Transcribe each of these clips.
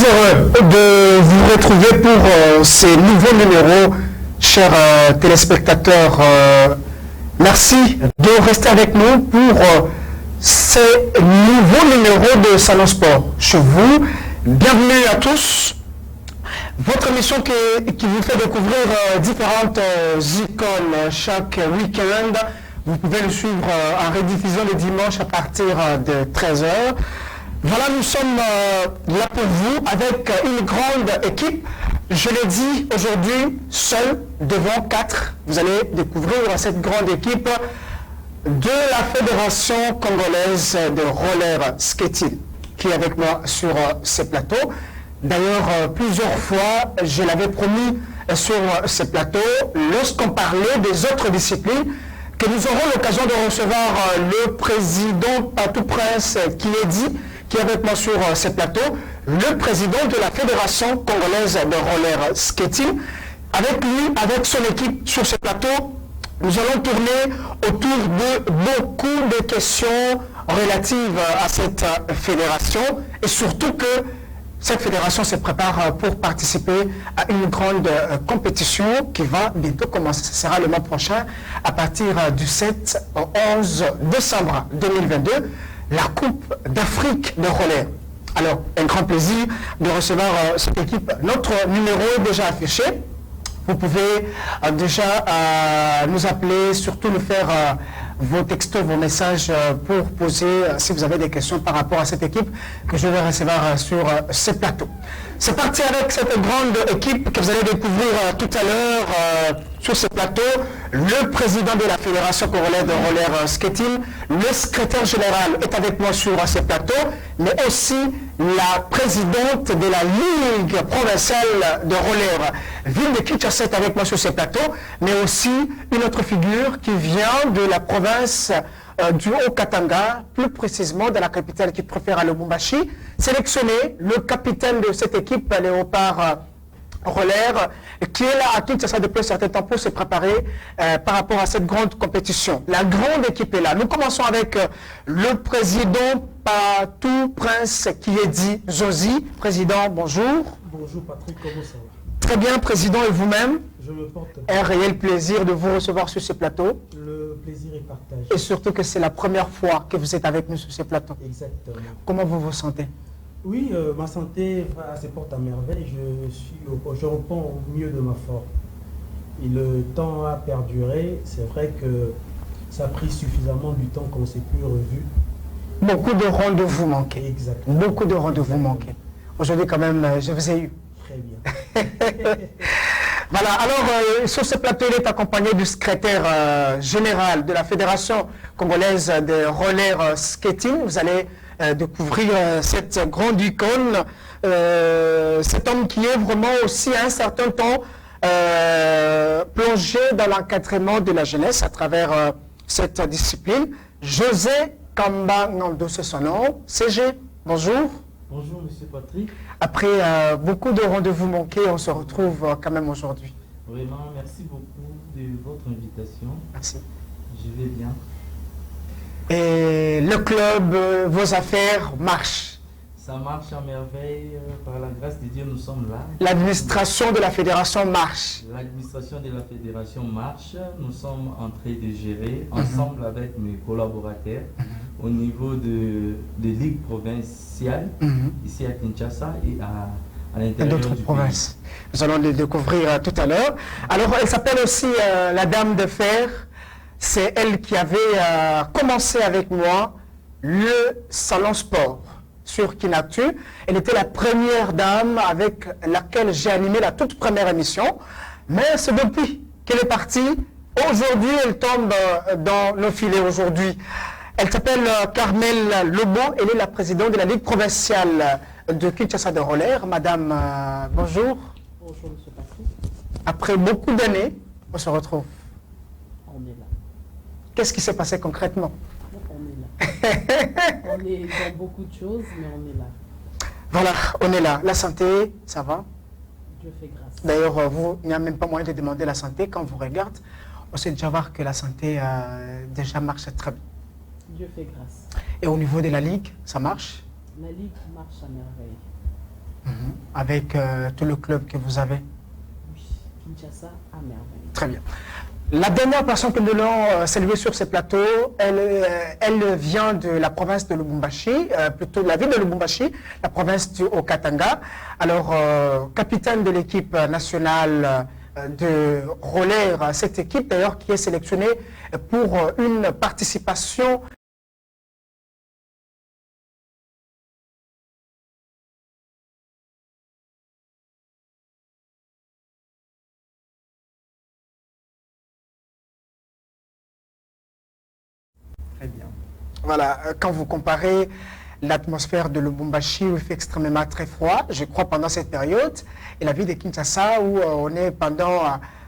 heureux de vous retrouver pour ces nouveaux numéros, chers téléspectateurs. Merci de rester avec nous pour ces nouveaux numéros de Salon Sport. Chez vous, bienvenue à tous. Votre émission qui vous fait découvrir différentes icônes chaque week-end. Vous pouvez le suivre en rediffusion le dimanche à partir de 13h. Voilà, nous sommes là pour vous avec une grande équipe. Je l'ai dit aujourd'hui, seul devant 4. Vous allez découvrir cette grande équipe de la Fédération congolaise de roller skating qui est avec moi sur ce plateau. D'ailleurs, plusieurs fois, je l'avais promis sur ce plateau, lorsqu'on parlait des autres disciplines, que nous aurons l'occasion de recevoir le président Patou Prince qui est avec moi sur ce plateau, le président de la Fédération congolaise de roller skating. Avec lui, avec son équipe sur ce plateau, nous allons tourner autour de beaucoup de questions relatives à cette fédération et surtout que cette fédération se prépare pour participer à une grande compétition qui va bientôt commencer. Ce sera le mois prochain, à partir du 7 au 11 décembre 2022, la Coupe d'Afrique de roller. Alors, un grand plaisir de recevoir cette équipe. Notre numéro est déjà affiché. Vous pouvez déjà nous appeler, surtout nous faire vos textos, vos messages pour poser, si vous avez des questions par rapport à cette équipe que je vais recevoir sur ce plateau. C'est parti avec cette grande équipe que vous allez découvrir tout à l'heure sur ce plateau. Le président de la Fédération congolaise de roller skating, le secrétaire général est avec moi sur ce plateau, mais aussi la présidente de la Ligue provinciale de roller, ville de Kinshasa, est avec moi sur ce plateau, mais aussi une autre figure qui vient de la province du Haut-Katanga, plus précisément de la capitale qui préfère à Lubumbashi, sélectionné le capitaine de cette équipe, Léopard Roller, qui est là à Kinshasa depuis un certain temps pour se préparer par rapport à cette grande compétition. La grande équipe est là. Nous commençons avec le président Patou Prince qui est dit Josi. Président, bonjour. Bonjour Patrick, comment ça va? Très bien, président, et vous-même? Je me porte Un réel plaisir de vous recevoir sur ce plateau. Le plaisir est partagé. Et surtout que c'est la première fois que vous êtes avec nous sur ce plateau. Exactement. Comment vous vous sentez? Oui, ma santé se porte à merveille. Je reprends au mieux de ma forme. Et le temps a perduré. C'est vrai que ça a pris suffisamment du temps qu'on ne s'est plus revu. Beaucoup de rendez-vous manqués. Exactement. Beaucoup de rendez-vous manqués. Aujourd'hui, quand même, je vous ai eu. Très bien. Voilà, alors sur ce plateau, il est accompagné du secrétaire général de la Fédération congolaise de roller skating. Vous allez découvrir cette grande icône, cet homme qui est vraiment aussi à un certain temps plongé dans l'encadrement de la jeunesse à travers cette discipline. José Kamba Nando, c'est son nom. CG, bonjour. Bonjour Monsieur Patrick. Après beaucoup de rendez-vous manqués, on se retrouve quand même aujourd'hui. Vraiment, merci beaucoup de votre invitation. Merci. Je vais bien. Et le club, vos affaires marchent. Ça marche à merveille. Par la grâce de Dieu, nous sommes là. L'administration de la fédération marche. L'administration de la fédération marche. Nous sommes en train de gérer ensemble avec mes collaborateurs au niveau de ligues provinciales ici à Kinshasa et à l'intérieur d'autres du provinces. Nous allons les découvrir tout à l'heure. Alors, elle s'appelle aussi la Dame de Fer. C'est elle qui avait commencé avec moi le Salon Sport sur Kinactu. Elle était la première dame avec laquelle j'ai animé la toute première émission. Mais c'est depuis qu'elle est partie. Aujourd'hui, elle tombe dans nos filets aujourd'hui. Elle s'appelle Carmel Lobo. Elle est la présidente de la Ligue provinciale de Kinshasa de roller. Madame, bonjour. Bonjour, Monsieur Patrick. Après beaucoup d'années, on se retrouve. On est là. Qu'est-ce qui s'est passé concrètement? On est là. On est dans beaucoup de choses, mais on est là. Voilà, on est là. La santé, ça va? Dieu fait grâce. D'ailleurs, il n'y a même pas moyen de demander la santé. Quand on vous regarde, on sait déjà voir que la santé déjà marche très bien. Dieu fait grâce. Et au niveau de la Ligue, ça marche? La Ligue marche à merveille. Avec tout le club que vous avez? Oui, Kinshasa à merveille. Très bien. La dernière personne que nous allons saluer sur ce plateau, elle vient de la province de Lubumbashi, plutôt de la ville de Lubumbashi, la province du Haut-Katanga. Alors, capitaine de l'équipe nationale de roller, cette équipe d'ailleurs qui est sélectionnée pour une participation Très bien. Voilà, quand vous comparez l'atmosphère de Lubumbashi où il fait extrêmement très froid, je crois pendant cette période, et la ville de Kinshasa où on est pendant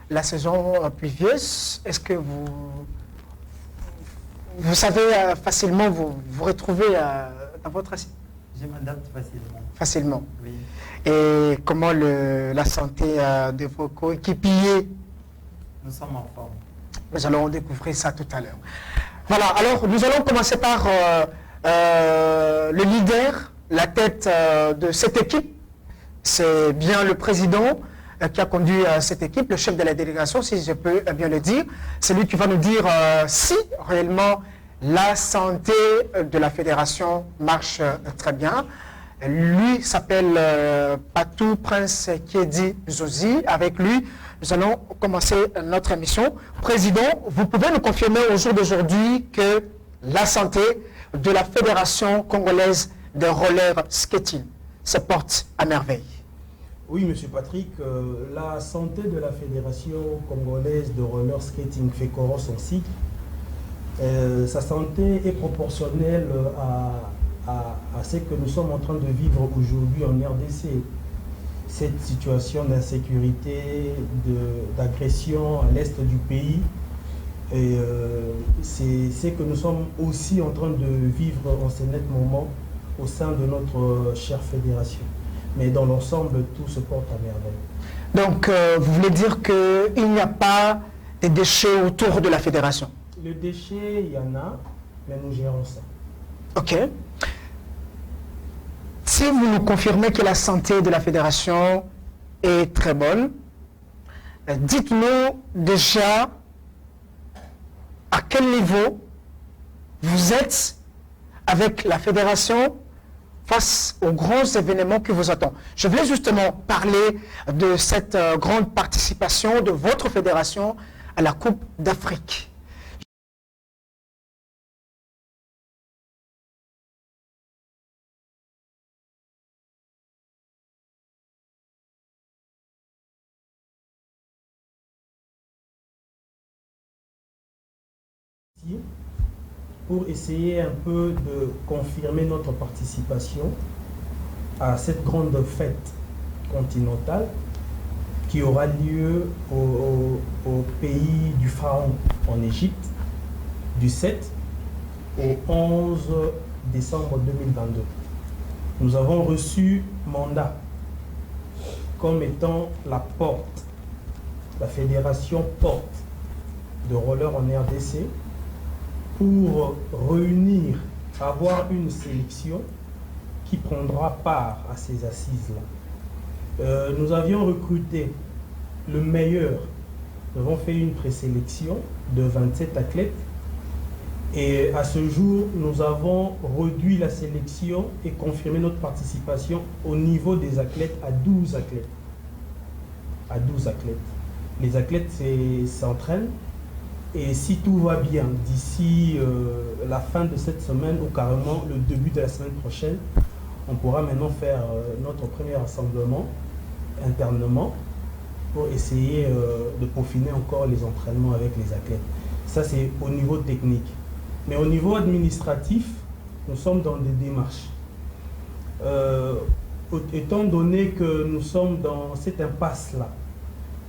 la saison pluvieuse, est-ce que vous savez facilement vous retrouver dans votre assiette? Je m'adapte facilement. Facilement. Oui. Et comment la santé de vos coéquipiers? Nous sommes en forme. Nous allons découvrir ça tout à l'heure. Voilà, alors nous allons commencer par le leader, la tête de cette équipe. C'est bien le président qui a conduit cette équipe, le chef de la délégation, si je peux bien le dire. C'est lui qui va nous dire si réellement la santé de la fédération marche très bien. Lui s'appelle Patou Prince Kiedi Zozi. Avec lui, nous allons commencer notre émission. Président, vous pouvez nous confirmer au jour d'aujourd'hui que la santé de la Fédération congolaise de roller skating se porte à merveille? Oui, Monsieur Patrick, la santé de la Fédération congolaise de roller skating FECORO, son cycle, sa santé est proportionnelle à ce que nous sommes en train de vivre aujourd'hui en RDC. Cette situation d'insécurité, d'agression à l'est du pays, et c'est que nous sommes aussi en train de vivre en ce net moment au sein de notre chère fédération. Mais dans l'ensemble, tout se porte à merveille. Donc, vous voulez dire qu'il n'y a pas de déchets autour de la fédération? Le déchet, il y en a, mais nous gérons ça. Ok. Si vous nous confirmez que la santé de la fédération est très bonne, dites-nous déjà à quel niveau vous êtes avec la fédération face aux grands événements qui vous attendent. Je voulais justement parler de cette grande participation de votre fédération à la Coupe d'Afrique. Pour essayer un peu de confirmer notre participation à cette grande fête continentale qui aura lieu au pays du Pharaon en Égypte du 7 au 11 décembre 2022. Nous avons reçu mandat comme étant la porte, la fédération porte de roller en RDC pour réunir, avoir une sélection qui prendra part à ces assises-là. Nous avions recruté le meilleur. Nous avons fait une présélection de 27 athlètes et à ce jour, nous avons réduit la sélection et confirmé notre participation au niveau des athlètes à 12 athlètes. À 12 athlètes. Les athlètes s'entraînent. Et si tout va bien, d'ici la fin de cette semaine ou carrément le début de la semaine prochaine, on pourra maintenant faire notre premier rassemblement internement pour essayer de peaufiner encore les entraînements avec les athlètes. Ça, c'est au niveau technique. Mais au niveau administratif, nous sommes dans des démarches. Étant donné que nous sommes dans cette impasse-là,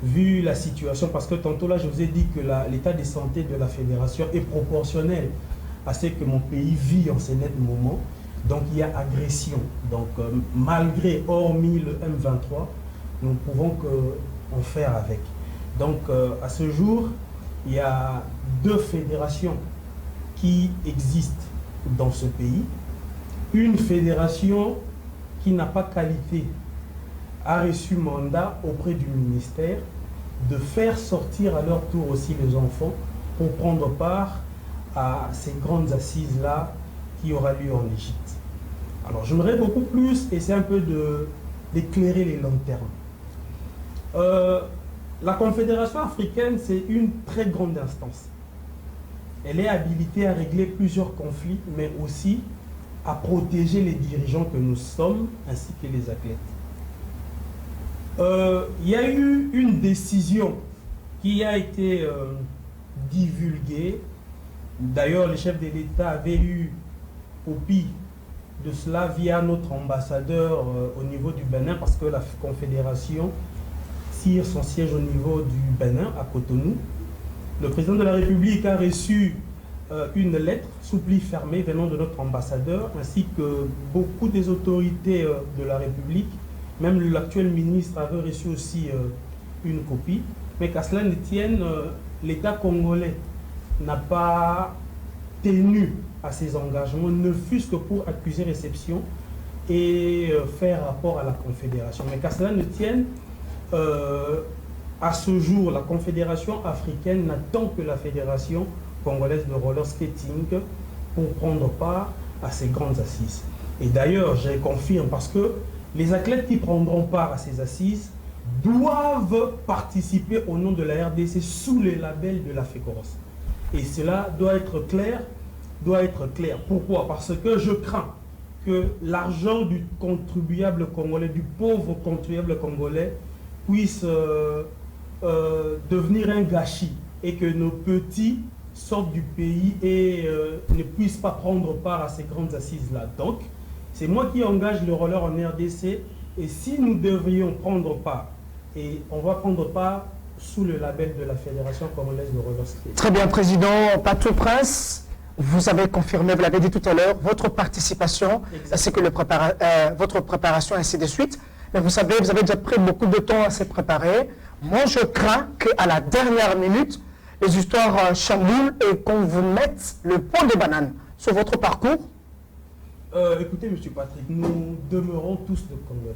vu la situation, parce que tantôt là je vous ai dit que l'état de santé de la fédération est proportionnel à ce que mon pays vit en ce net moment, donc il y a agression. Donc malgré, hormis le M23, nous ne pouvons qu'en faire avec. Donc à ce jour, il y a 2 fédérations qui existent dans ce pays. Une fédération qui n'a pas qualité a reçu mandat auprès du ministère de faire sortir à leur tour aussi les enfants pour prendre part à ces grandes assises-là qui aura lieu en Égypte. Alors j'aimerais beaucoup plus essayer un peu d'éclairer les lanternes. La Confédération africaine, c'est une très grande instance. Elle est habilitée à régler plusieurs conflits, mais aussi à protéger les dirigeants que nous sommes, ainsi que les athlètes. Il y a eu une décision qui a été divulguée. D'ailleurs, le chef de l'État avait eu copie de cela via notre ambassadeur au niveau du Bénin, parce que la Confédération tire son siège au niveau du Bénin, à Cotonou. Le président de la République a reçu une lettre sous pli fermé venant de notre ambassadeur, ainsi que beaucoup des autorités de la République. Même l'actuel ministre avait reçu aussi une copie. Mais qu'à cela ne tienne, l'État congolais n'a pas tenu à ses engagements, ne fût-ce que pour accuser réception et faire rapport à la Confédération. Mais qu'à cela ne tienne, à ce jour, la Confédération africaine n'attend que la Fédération congolaise de roller skating pour prendre part à ces grandes assises. Et d'ailleurs, je confirme, parce que les athlètes qui prendront part à ces assises doivent participer au nom de la RDC sous les labels de la FECOROS. Et cela doit être clair, Pourquoi? Parce que je crains que l'argent du contribuable congolais, du pauvre contribuable congolais, puisse devenir un gâchis et que nos petits sortent du pays et ne puissent pas prendre part à ces grandes assises-là. Donc, c'est moi qui engage le roller en RDC, et si nous devrions prendre part, et on va prendre part sous le label de la Fédération congolaise de roller skate. Très bien, Président Patou Prince, vous avez confirmé, vous l'avez dit tout à l'heure, votre participation, ainsi que votre préparation, ainsi de suite. Mais vous savez, vous avez déjà pris beaucoup de temps à se préparer. Moi, je crains qu'à la dernière minute, les histoires chamboulent et qu'on vous mette le pot de banane sur votre parcours. Écoutez, M. Patrick, nous demeurons tous de Congolais.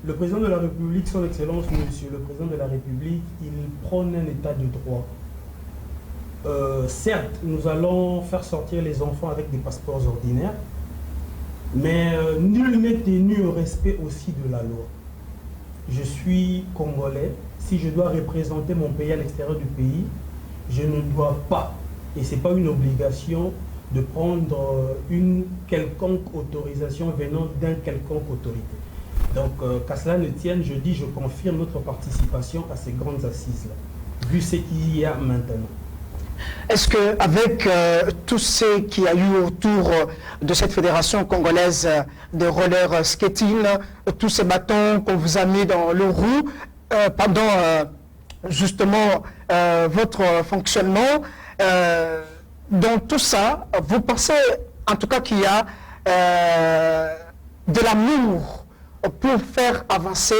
Le président de la République, son Excellence, Monsieur le président de la République, il prône un état de droit. Certes, nous allons faire sortir les enfants avec des passeports ordinaires, mais nul n'est tenu au respect aussi de la loi. Je suis Congolais. Si je dois représenter mon pays à l'extérieur du pays, je ne dois pas, et ce n'est pas une obligation, de prendre une quelconque autorisation venant d'un quelconque autorité. Donc, qu'à cela ne tienne, je confirme notre participation à ces grandes assises-là, vu ce qu'il y a maintenant. Est-ce qu'avec tout ce qu'il y a eu autour de cette fédération congolaise de roller skating, tous ces bâtons qu'on vous a mis dans le roue pendant justement votre fonctionnement, dans tout ça, vous pensez en tout cas qu'il y a de l'amour pour faire avancer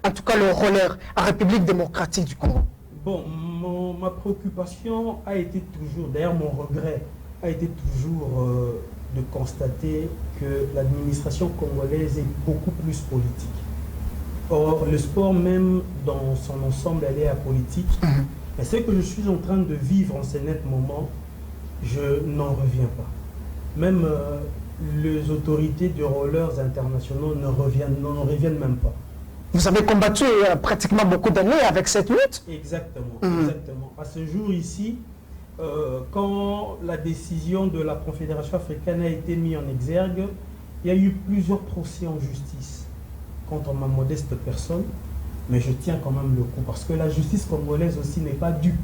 en tout cas le roller en République démocratique du Congo? Bon, ma préoccupation a été toujours, d'ailleurs mon regret a été toujours de constater que l'administration congolaise est beaucoup plus politique. Or, le sport même dans son ensemble, elle est apolitique. Et ce que je suis en train de vivre en ce net moment, je n'en reviens pas. Même les autorités de rollers internationaux n'en reviennent même pas. Vous avez combattu pratiquement beaucoup d'années avec cette lutte? Exactement, exactement. À ce jour ici, quand la décision de la Confédération africaine a été mise en exergue, il y a eu plusieurs procès en justice contre ma modeste personne, mais je tiens quand même le coup, parce que la justice congolaise aussi n'est pas dupe.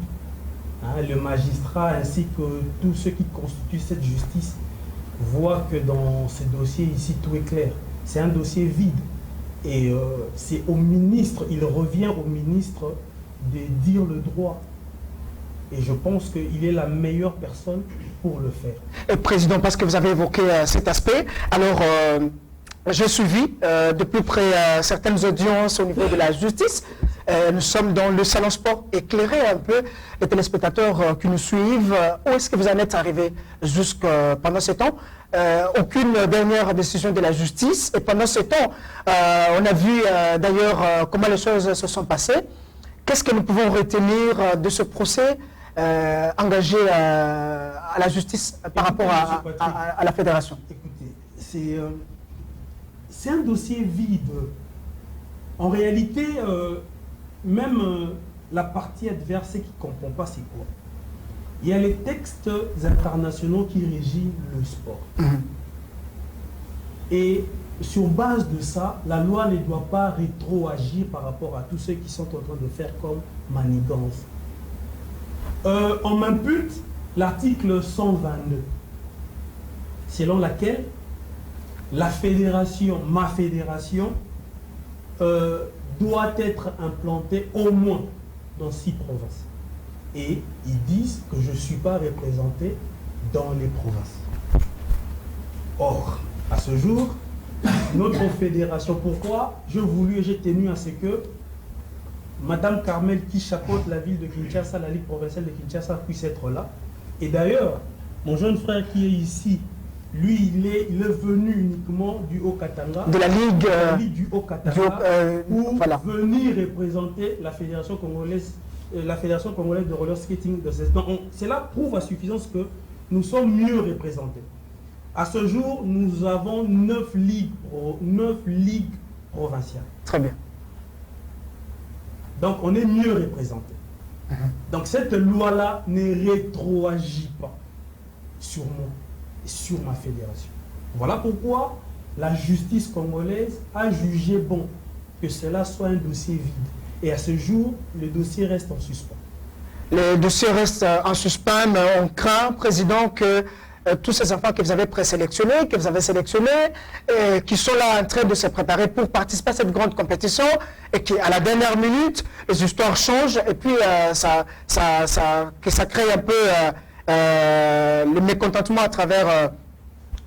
Hein, le magistrat ainsi que tous ceux qui constituent cette justice voient que dans ce dossier ici, tout est clair. C'est un dossier vide. Et c'est au ministre, il revient au ministre de dire le droit. Et je pense qu'il est la meilleure personne pour le faire. Et Président, parce que vous avez évoqué cet aspect, alors j'ai suivi de plus près certaines audiences au niveau de la justice. Nous sommes dans le salon sport. Éclairez un peu les téléspectateurs qui nous suivent. Où est-ce que vous en êtes arrivé pendant ce temps? Aucune dernière décision de la justice. Et pendant ce temps, on a vu d'ailleurs comment les choses se sont passées. Qu'est-ce que nous pouvons retenir de ce procès engagé à la justice par rapport à la fédération? Écoutez, c'est un dossier vide. En réalité, même la partie adverse qui ne comprend pas c'est quoi. Il y a les textes internationaux qui régissent le sport. Et sur base de ça, la loi ne doit pas rétroagir par rapport à tous ceux qui sont en train de faire comme manigance. On m'impute l'article 122, selon laquelle la fédération, ma fédération, doit être implantée au moins dans 6 provinces. Et ils disent que je ne suis pas représenté dans les provinces. Or, à ce jour, notre fédération, pourquoi j'ai voulu et j'ai tenu à ce que Madame Carmel qui chapeaute la ville de Kinshasa, la Ligue provinciale de Kinshasa, puisse être là. Et d'ailleurs, mon jeune frère qui est ici, lui, il est venu uniquement du Haut-Katanga, de la Ligue, du Haut-Katanga, pour venir représenter la fédération congolaise de roller skating de cette. Cela prouve à suffisance que nous sommes mieux représentés. À ce jour, nous avons 9 ligues provinciales. Très bien. Donc, on est mieux représentés. Donc, cette loi-là ne rétroagit pas sur moi et sur ma fédération. Voilà pourquoi la justice congolaise a jugé bon que cela soit un dossier vide. Et à ce jour, le dossier reste en suspens. Le dossier reste en suspens, mais on craint, Président, que tous ces enfants que vous avez présélectionnés, que vous avez sélectionnés, qui sont là en train de se préparer pour participer à cette grande compétition, et qu'à la dernière minute, les histoires changent, et puis que ça crée un peu le mécontentement à travers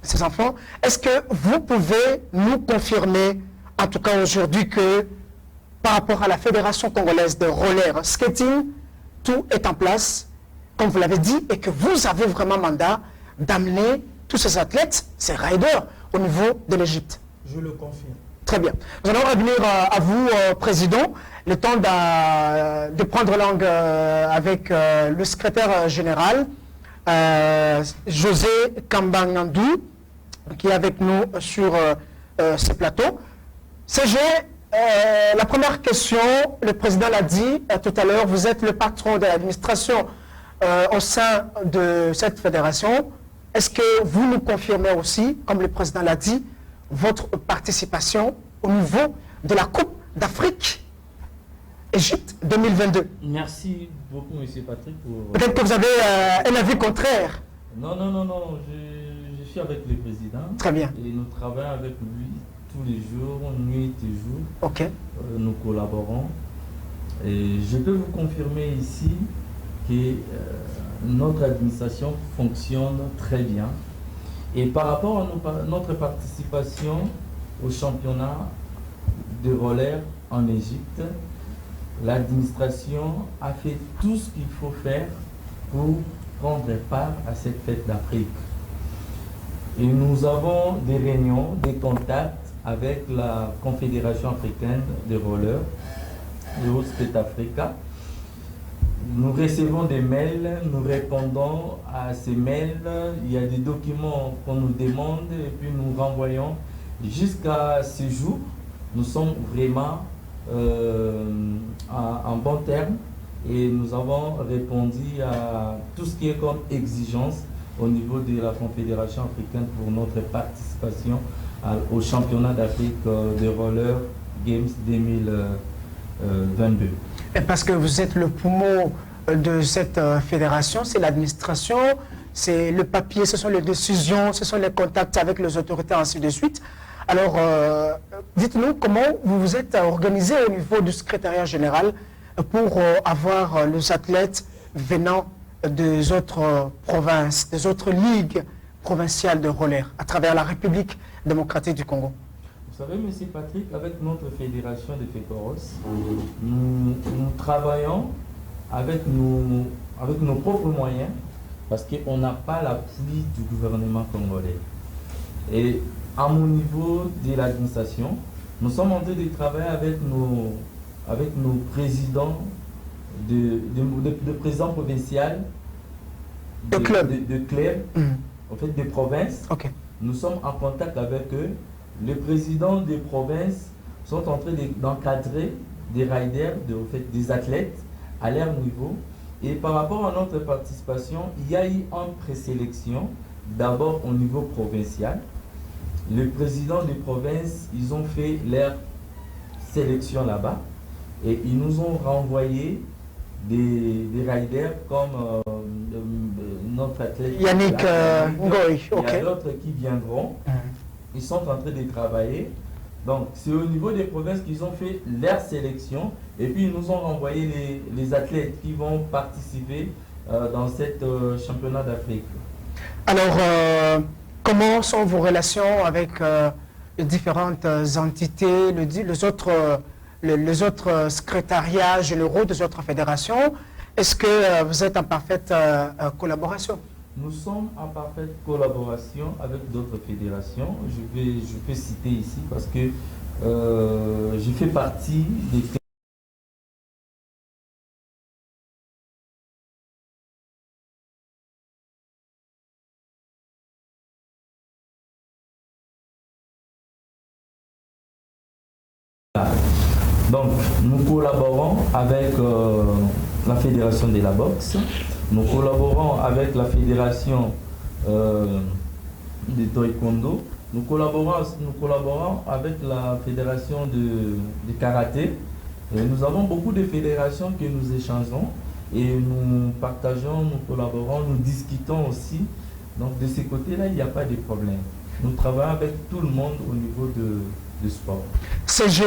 ces enfants. Est-ce que vous pouvez nous confirmer, en tout cas aujourd'hui, que par rapport à la Fédération congolaise de roller skating, tout est en place, comme vous l'avez dit, et que vous avez vraiment mandat d'amener tous ces athlètes, ces riders, au niveau de l'Égypte? Je le confirme. Très bien. Nous allons revenir à vous, Président, le temps de prendre langue avec le secrétaire général, José Kambangandou, qui est avec nous sur ce plateau. CG, la première question, le président l'a dit tout à l'heure, vous êtes le patron de l'administration au sein de cette fédération. Est-ce que vous nous confirmez aussi, comme le président l'a dit, votre participation au niveau de la Coupe d'Afrique Égypte 2022? Merci beaucoup, M. Patrick. Peut-être que vous avez un avis contraire. Non, je suis avec le président. Très bien. Et nous travaillons avec lui tous les jours, nuit et jour. Ok. Nous collaborons. Et je peux vous confirmer ici que notre administration fonctionne très bien. Et par rapport à notre participation au championnat de roller en Égypte, l'administration a fait tout ce qu'il faut faire pour prendre part à cette fête d'Afrique. Et nous avons des réunions, des contacts avec la Confédération africaine de roller, le Skate Africa. Nous recevons des mails, nous répondons à ces mails, il y a des documents qu'on nous demande et puis nous renvoyons. Jusqu'à ce jour, nous sommes vraiment en bon terme et nous avons répondu à tout ce qui est comme exigence au niveau de la Confédération africaine pour notre participation au championnat d'Afrique de roller Games 2022. Et parce que vous êtes le poumon de cette fédération, c'est l'administration, c'est le papier, ce sont les décisions, ce sont les contacts avec les autorités, ainsi de suite. Alors, dites-nous comment vous vous êtes organisé au niveau du secrétariat général pour avoir les athlètes venant des autres provinces, des autres ligues provinciales de roller à travers la République démocratique du Congo. Vous savez, M. Patrick, avec notre fédération de FECOROS, nous travaillons avec nos propres moyens parce qu'on n'a pas l'appui du gouvernement congolais. Et à mon niveau de l'administration, nous sommes en train de travailler avec nos présidents de présidents provinciaux de clubs, en fait, des provinces. Okay. Nous sommes en contact avec eux. Les présidents des provinces sont en train d'encadrer des riders, des athlètes à leur niveau. Et par rapport à notre participation, il y a eu une présélection, d'abord au niveau provincial. Les présidents des provinces, ils ont fait leur sélection là-bas et ils nous ont renvoyé des riders comme notre athlète Yannick Ngoy. Il y a d'autres qui viendront. Ils sont en train de travailler. Donc, c'est au niveau des provinces qu'ils ont fait leur sélection et puis ils nous ont renvoyé les athlètes qui vont participer dans cette championnat d'Afrique. Alors, comment sont vos relations avec les différentes entités, les autres secrétariats généraux des autres fédérations? Est-ce que vous êtes en parfaite collaboration? Nous sommes en parfaite collaboration avec d'autres fédérations. Je peux citer ici parce que je fais partie des Donc, nous collaborons avec la fédération de la boxe, nous collaborons avec la fédération de taekwondo, nous collaborons avec la fédération de karaté. Et nous avons beaucoup de fédérations que nous échangeons et nous partageons, nous collaborons, nous discutons aussi. Donc, de ces côtés-là, il n'y a pas de problème. Nous travaillons avec tout le monde au niveau du sport. CG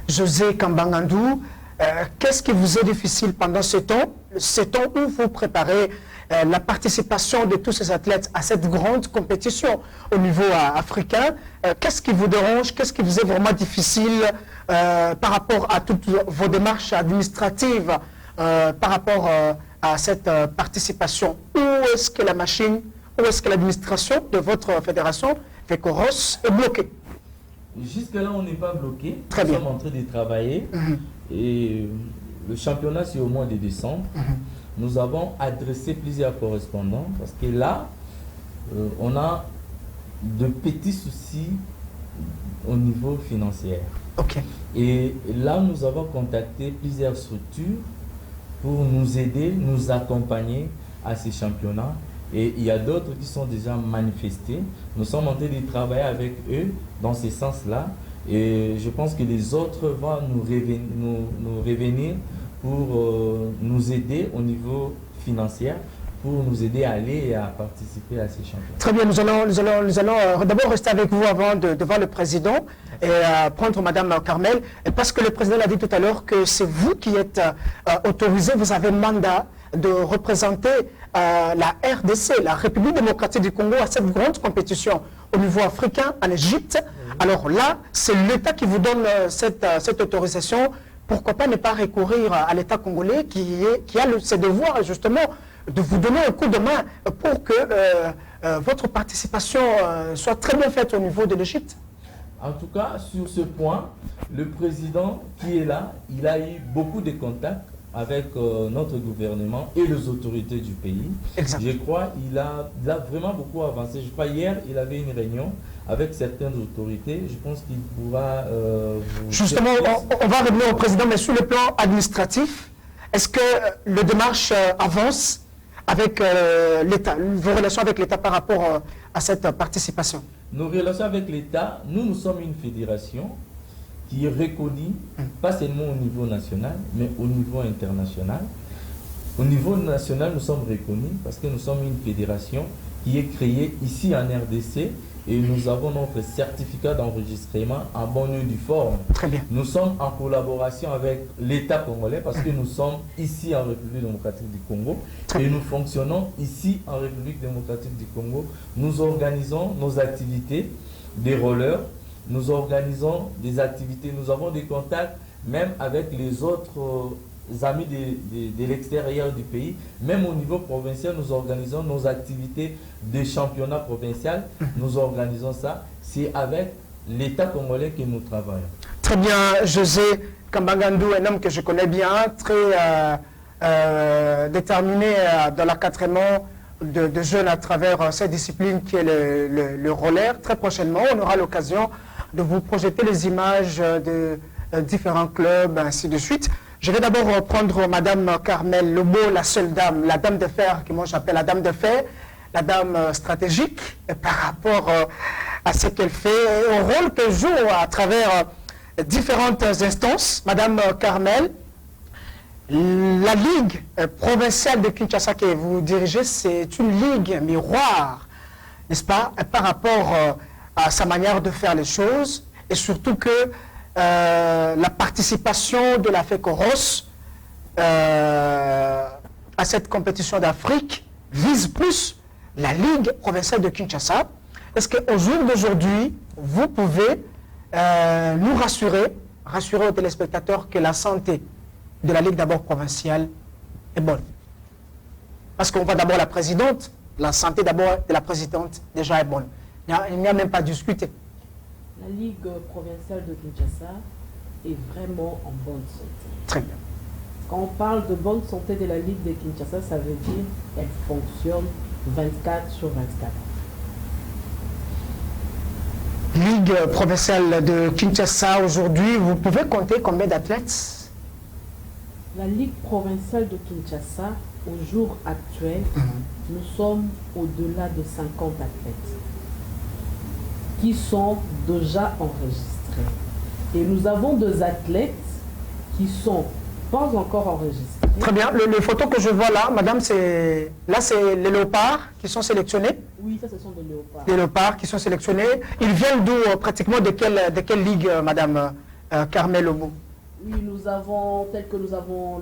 José Kambangandou, qu'est-ce qui vous est difficile pendant ce temps où vous préparez la participation de tous ces athlètes à cette grande compétition au niveau africain? Qu'est-ce qui vous dérange? Qu'est-ce qui vous est vraiment difficile par rapport à toutes vos démarches administratives par rapport à cette participation? Où est-ce que la machine, où est-ce que l'administration de votre fédération FECOROS est bloquée? Jusque-là, on n'est pas bloqué. Très bien. Nous sommes en train de travailler. Et le championnat, c'est au mois de décembre. Nous avons adressé plusieurs correspondants parce que là, on a de petits soucis au niveau financier. Okay. Et là, nous avons contacté plusieurs structures pour nous aider, nous accompagner à ces championnats. Et il y a d'autres qui sont déjà manifestés. Nous sommes en train de travailler avec eux dans ce sens-là. Et je pense que les autres vont nous revenir pour nous aider au niveau financier, pour nous aider à aller et à participer à ces championnats. Très bien, nous allons d'abord rester avec vous avant de voir le président et prendre Madame Carmel, parce que le président l'a dit tout à l'heure que c'est vous qui êtes autorisé, vous avez mandat de représenter la RDC, la République démocratique du Congo, à cette grande compétition au niveau africain, en Égypte. Alors là, c'est l'État qui vous donne cette autorisation. Pourquoi pas ne pas recourir à l'État congolais qui a ses devoirs justement de vous donner un coup de main pour que votre participation soit très bien faite au niveau de l'Égypte? En tout cas, sur ce point, le président qui est là, il a eu beaucoup de contacts avec notre gouvernement et les autorités du pays. Exact. Je crois qu'il a vraiment beaucoup avancé. Je crois hier, il avait une réunion avec certaines autorités. Je pense qu'il pourra... Justement, on va revenir au président, mais sur le plan administratif, est-ce que le démarche avance avec l'État, vos relations avec l'État par rapport à cette participation? Nos relations avec l'État, nous sommes une fédération qui est reconnue, pas seulement au niveau national, mais au niveau international. Au niveau national, nous sommes reconnus parce que nous sommes une fédération qui est créée ici en RDC et nous avons notre certificat d'enregistrement en bonne et due forme. Très bien. Nous sommes en collaboration avec l'État congolais parce que nous sommes ici en République démocratique du Congo et nous fonctionnons ici en République démocratique du Congo. Nous organisons nos activités des rollers, nous organisons des activités, nous avons des contacts même avec les autres amis de l'extérieur du pays. Même au niveau provincial, nous organisons nos activités de championnat provincial. Nous organisons ça. C'est avec l'État congolais que nous travaillons. Très bien, José Kambangandou, un homme que je connais bien, très déterminé dans l'accatrement de jeunes à travers cette discipline qui est le roller. Très prochainement, on aura l'occasion de vous projeter les images de différents clubs, ainsi de suite. Je vais d'abord reprendre Madame Carmel Lobo, la seule dame, la dame de fer, que moi j'appelle la dame de fer, la dame stratégique par rapport à ce qu'elle fait, au rôle qu'elle joue à travers différentes instances. Madame Carmel, la Ligue provinciale de Kinshasa que vous dirigez, c'est une ligue miroir, n'est-ce pas, par rapport à sa manière de faire les choses, et surtout que la participation de la FECOROS à cette compétition d'Afrique vise plus la Ligue provinciale de Kinshasa. Est-ce qu'au jour d'aujourd'hui, vous pouvez nous rassurer aux téléspectateurs que la santé de la Ligue d'abord provinciale est bonne? Parce qu'on voit d'abord la présidente, la santé d'abord de la présidente déjà est bonne. Il n'y a même pas à discuter. La Ligue provinciale de Kinshasa est vraiment en bonne santé. Très bien. Quand on parle de bonne santé de la Ligue de Kinshasa, ça veut dire qu'elle fonctionne 24 sur 24. Ligue provinciale de Kinshasa, aujourd'hui, vous pouvez compter combien d'athlètes? La Ligue provinciale de Kinshasa, au jour actuel, nous sommes au-delà de 50 athlètes qui sont déjà enregistrés. Et nous avons deux athlètes qui sont pas encore enregistrés. Très bien. Les photos que je vois là, madame, c'est les léopards qui sont sélectionnés? Oui, ça, ce sont des léopards. Les léopards qui sont sélectionnés. Ils viennent d'où, pratiquement, de quelle ligue, madame Carmel Lobo? Oui, nous avons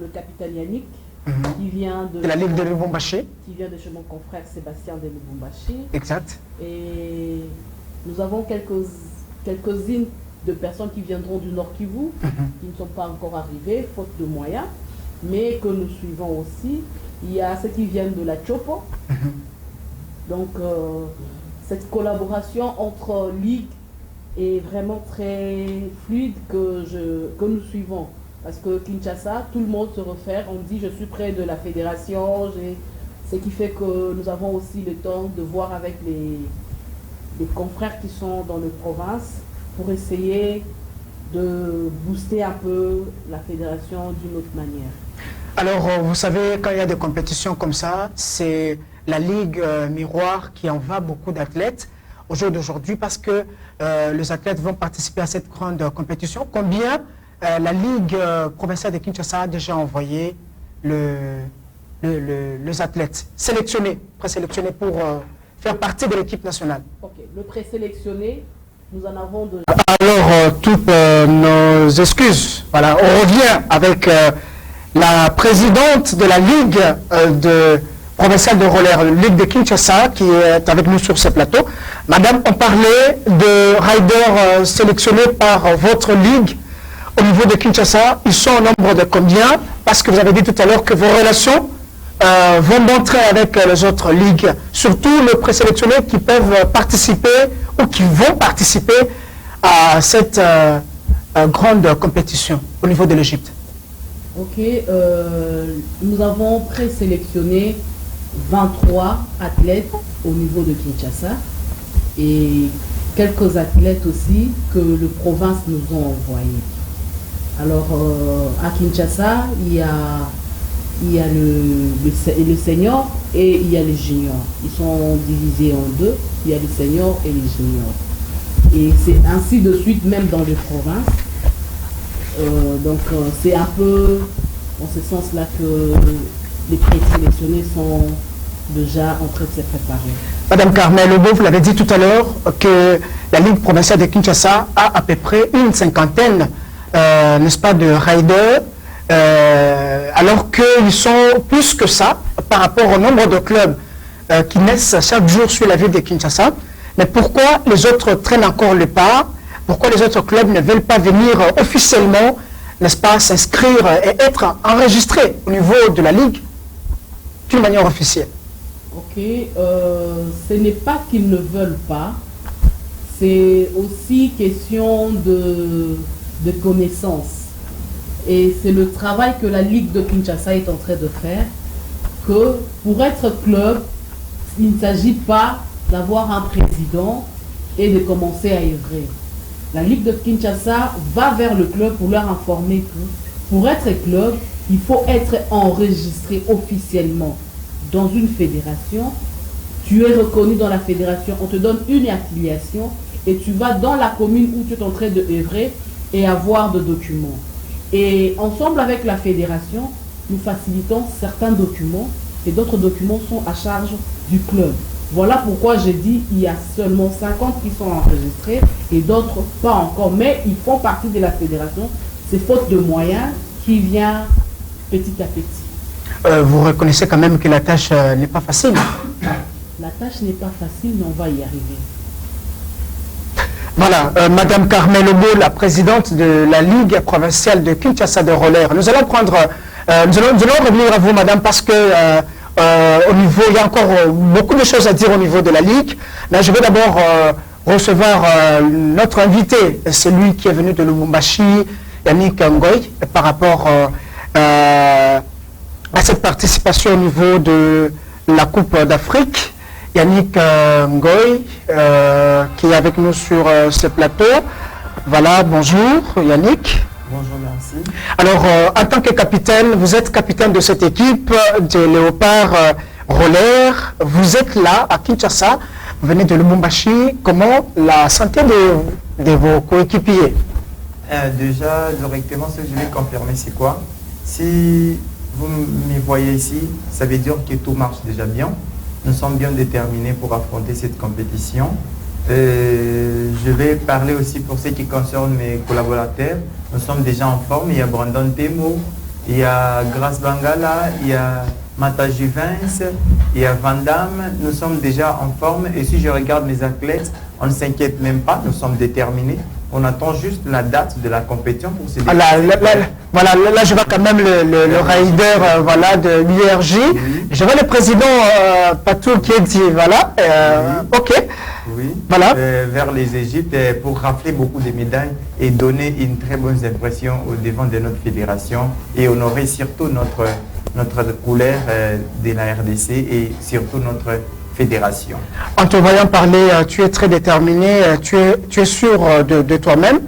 le capitaine Yannick, qui vient de la Ligue de Lubumbashi. Qui vient de chez mon confrère Sébastien de Lubumbashi. Exact. Et nous avons quelques-unes de personnes qui viendront du Nord Kivu, qui ne sont pas encore arrivées, faute de moyens, mais que nous suivons aussi. Il y a ceux qui viennent de la Chopo. Donc, cette collaboration entre ligues est vraiment très fluide que nous suivons. Parce que Kinshasa, tout le monde se réfère, on dit je suis près de la fédération, ce qui fait que nous avons aussi le temps de voir avec les confrères qui sont dans les provinces pour essayer de booster un peu la fédération d'une autre manière. Alors, vous savez, quand il y a des compétitions comme ça, c'est la Ligue miroir qui envoie beaucoup d'athlètes au jour d'aujourd'hui parce que les athlètes vont participer à cette grande compétition. Combien la Ligue provinciale de Kinshasa a déjà envoyé les athlètes sélectionnés, présélectionnés pour faire partie de l'équipe nationale? Ok, le présélectionné, nous en avons de... Alors, toutes nos excuses. Voilà, on revient avec la présidente de la Ligue provinciale de roller, Ligue de Kinshasa, qui est avec nous sur ce plateau. Madame, on parlait de riders sélectionnés par votre Ligue au niveau de Kinshasa. Ils sont au nombre de combien? Parce que vous avez dit tout à l'heure que vos relations vont montrer avec les autres ligues, surtout les présélectionnés qui peuvent participer ou qui vont participer à cette grande compétition au niveau de l'Égypte. Ok, nous avons présélectionné 23 athlètes au niveau de Kinshasa et quelques athlètes aussi que les provinces nous ont envoyés. Alors à Kinshasa, il y a le senior et il y a les juniors. Ils sont divisés en deux. Il y a les seniors et les juniors. Et c'est ainsi de suite même dans les provinces. Donc c'est un peu en ce sens-là que les présélectionnés sont déjà en train de se préparer. Madame Carmel Lobo, vous l'avez dit tout à l'heure que la Ligue provinciale de Kinshasa a à peu près une cinquantaine, n'est-ce pas, de riders. Alors qu'ils sont plus que ça par rapport au nombre de clubs qui naissent chaque jour sur la ville de Kinshasa. Mais pourquoi les autres traînent encore le pas pourquoi les autres clubs ne veulent pas venir officiellement, n'est-ce pas, s'inscrire et être enregistrés au niveau de la Ligue d'une manière officielle? Ok, ce n'est pas qu'ils ne veulent pas, c'est aussi question de connaissance. Et c'est le travail que la Ligue de Kinshasa est en train de faire, que pour être club, il ne s'agit pas d'avoir un président et de commencer à œuvrer. La Ligue de Kinshasa va vers le club pour leur informer que pour être club, il faut être enregistré officiellement dans une fédération. Tu es reconnu dans la fédération, on te donne une affiliation et tu vas dans la commune où tu es en train de œuvrer et avoir des documents. Et ensemble avec la fédération, nous facilitons certains documents et d'autres documents sont à charge du club. Voilà pourquoi j'ai dit il y a seulement 50 qui sont enregistrés et d'autres pas encore, mais ils font partie de la fédération. C'est faute de moyens qui vient petit à petit. Vous reconnaissez quand même que la tâche n'est pas facile. La tâche n'est pas facile, mais on va y arriver. Voilà, Madame Carmel Obo, la présidente de la Ligue provinciale de Kinshasa de roller. Nous allons revenir à vous, Madame, parce que au niveau, il y a encore beaucoup de choses à dire au niveau de la Ligue. Là, je vais d'abord recevoir notre invité, celui qui est venu de Lubumbashi, Yannick Ngoy, par rapport à cette participation au niveau de la Coupe d'Afrique. Yannick Ngoy, qui est avec nous sur ce plateau. Voilà, bonjour Yannick. Bonjour, merci. Alors, en tant que capitaine, vous êtes capitaine de cette équipe de Léopard Roller. Vous êtes là à Kinshasa, vous venez de Lubumbashi. Comment la santé de vos coéquipiers? Déjà, directement, ce que je vais confirmer, c'est quoi? Si vous me voyez ici, ça veut dire que tout marche déjà bien. Nous sommes bien déterminés pour affronter cette compétition. Je vais parler aussi pour ce qui concerne mes collaborateurs. Nous sommes déjà en forme. Il y a Brandon Temo, il y a Grace Bangala, il y a Mata Juvens, il y a Van Damme. Nous sommes déjà en forme. Et si je regarde mes athlètes, on ne s'inquiète même pas. Nous sommes déterminés. On attend juste la date de la compétition pour se déplacer. Voilà, là je vois quand même le rider voilà, de l'IRJ. Oui. Je vois le président Patou qui est dit, voilà, Oui. ok. Oui, Voilà. Vers les Égyptes pour rafler beaucoup de médailles et donner une très bonne impression au devant de notre fédération et honorer surtout notre couleur de la RDC et surtout notre fédération. En te voyant parler, tu es très déterminé, tu es sûr de toi-même.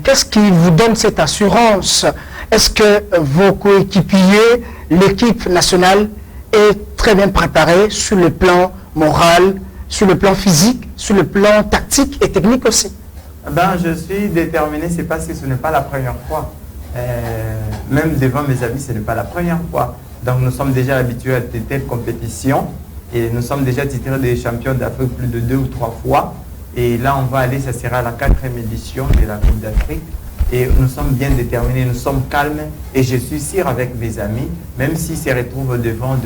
Qu'est-ce qui vous donne cette assurance? Est-ce que vos coéquipiers, l'équipe nationale est très bien préparée sur le plan moral, sur le plan physique, sur le plan tactique et technique aussi? Je suis déterminé, c'est parce que ce n'est pas la première fois. Même devant mes amis, ce n'est pas la première fois. Donc nous sommes déjà habitués à de telles compétitions. Et nous sommes déjà titrés des champions d'Afrique plus de 2 ou 3 fois. Et là, on va aller, ça sera la 4e édition de la Coupe d'Afrique. Et nous sommes bien déterminés, nous sommes calmes. Et je suis sûr avec mes amis, même s'ils se retrouvent devant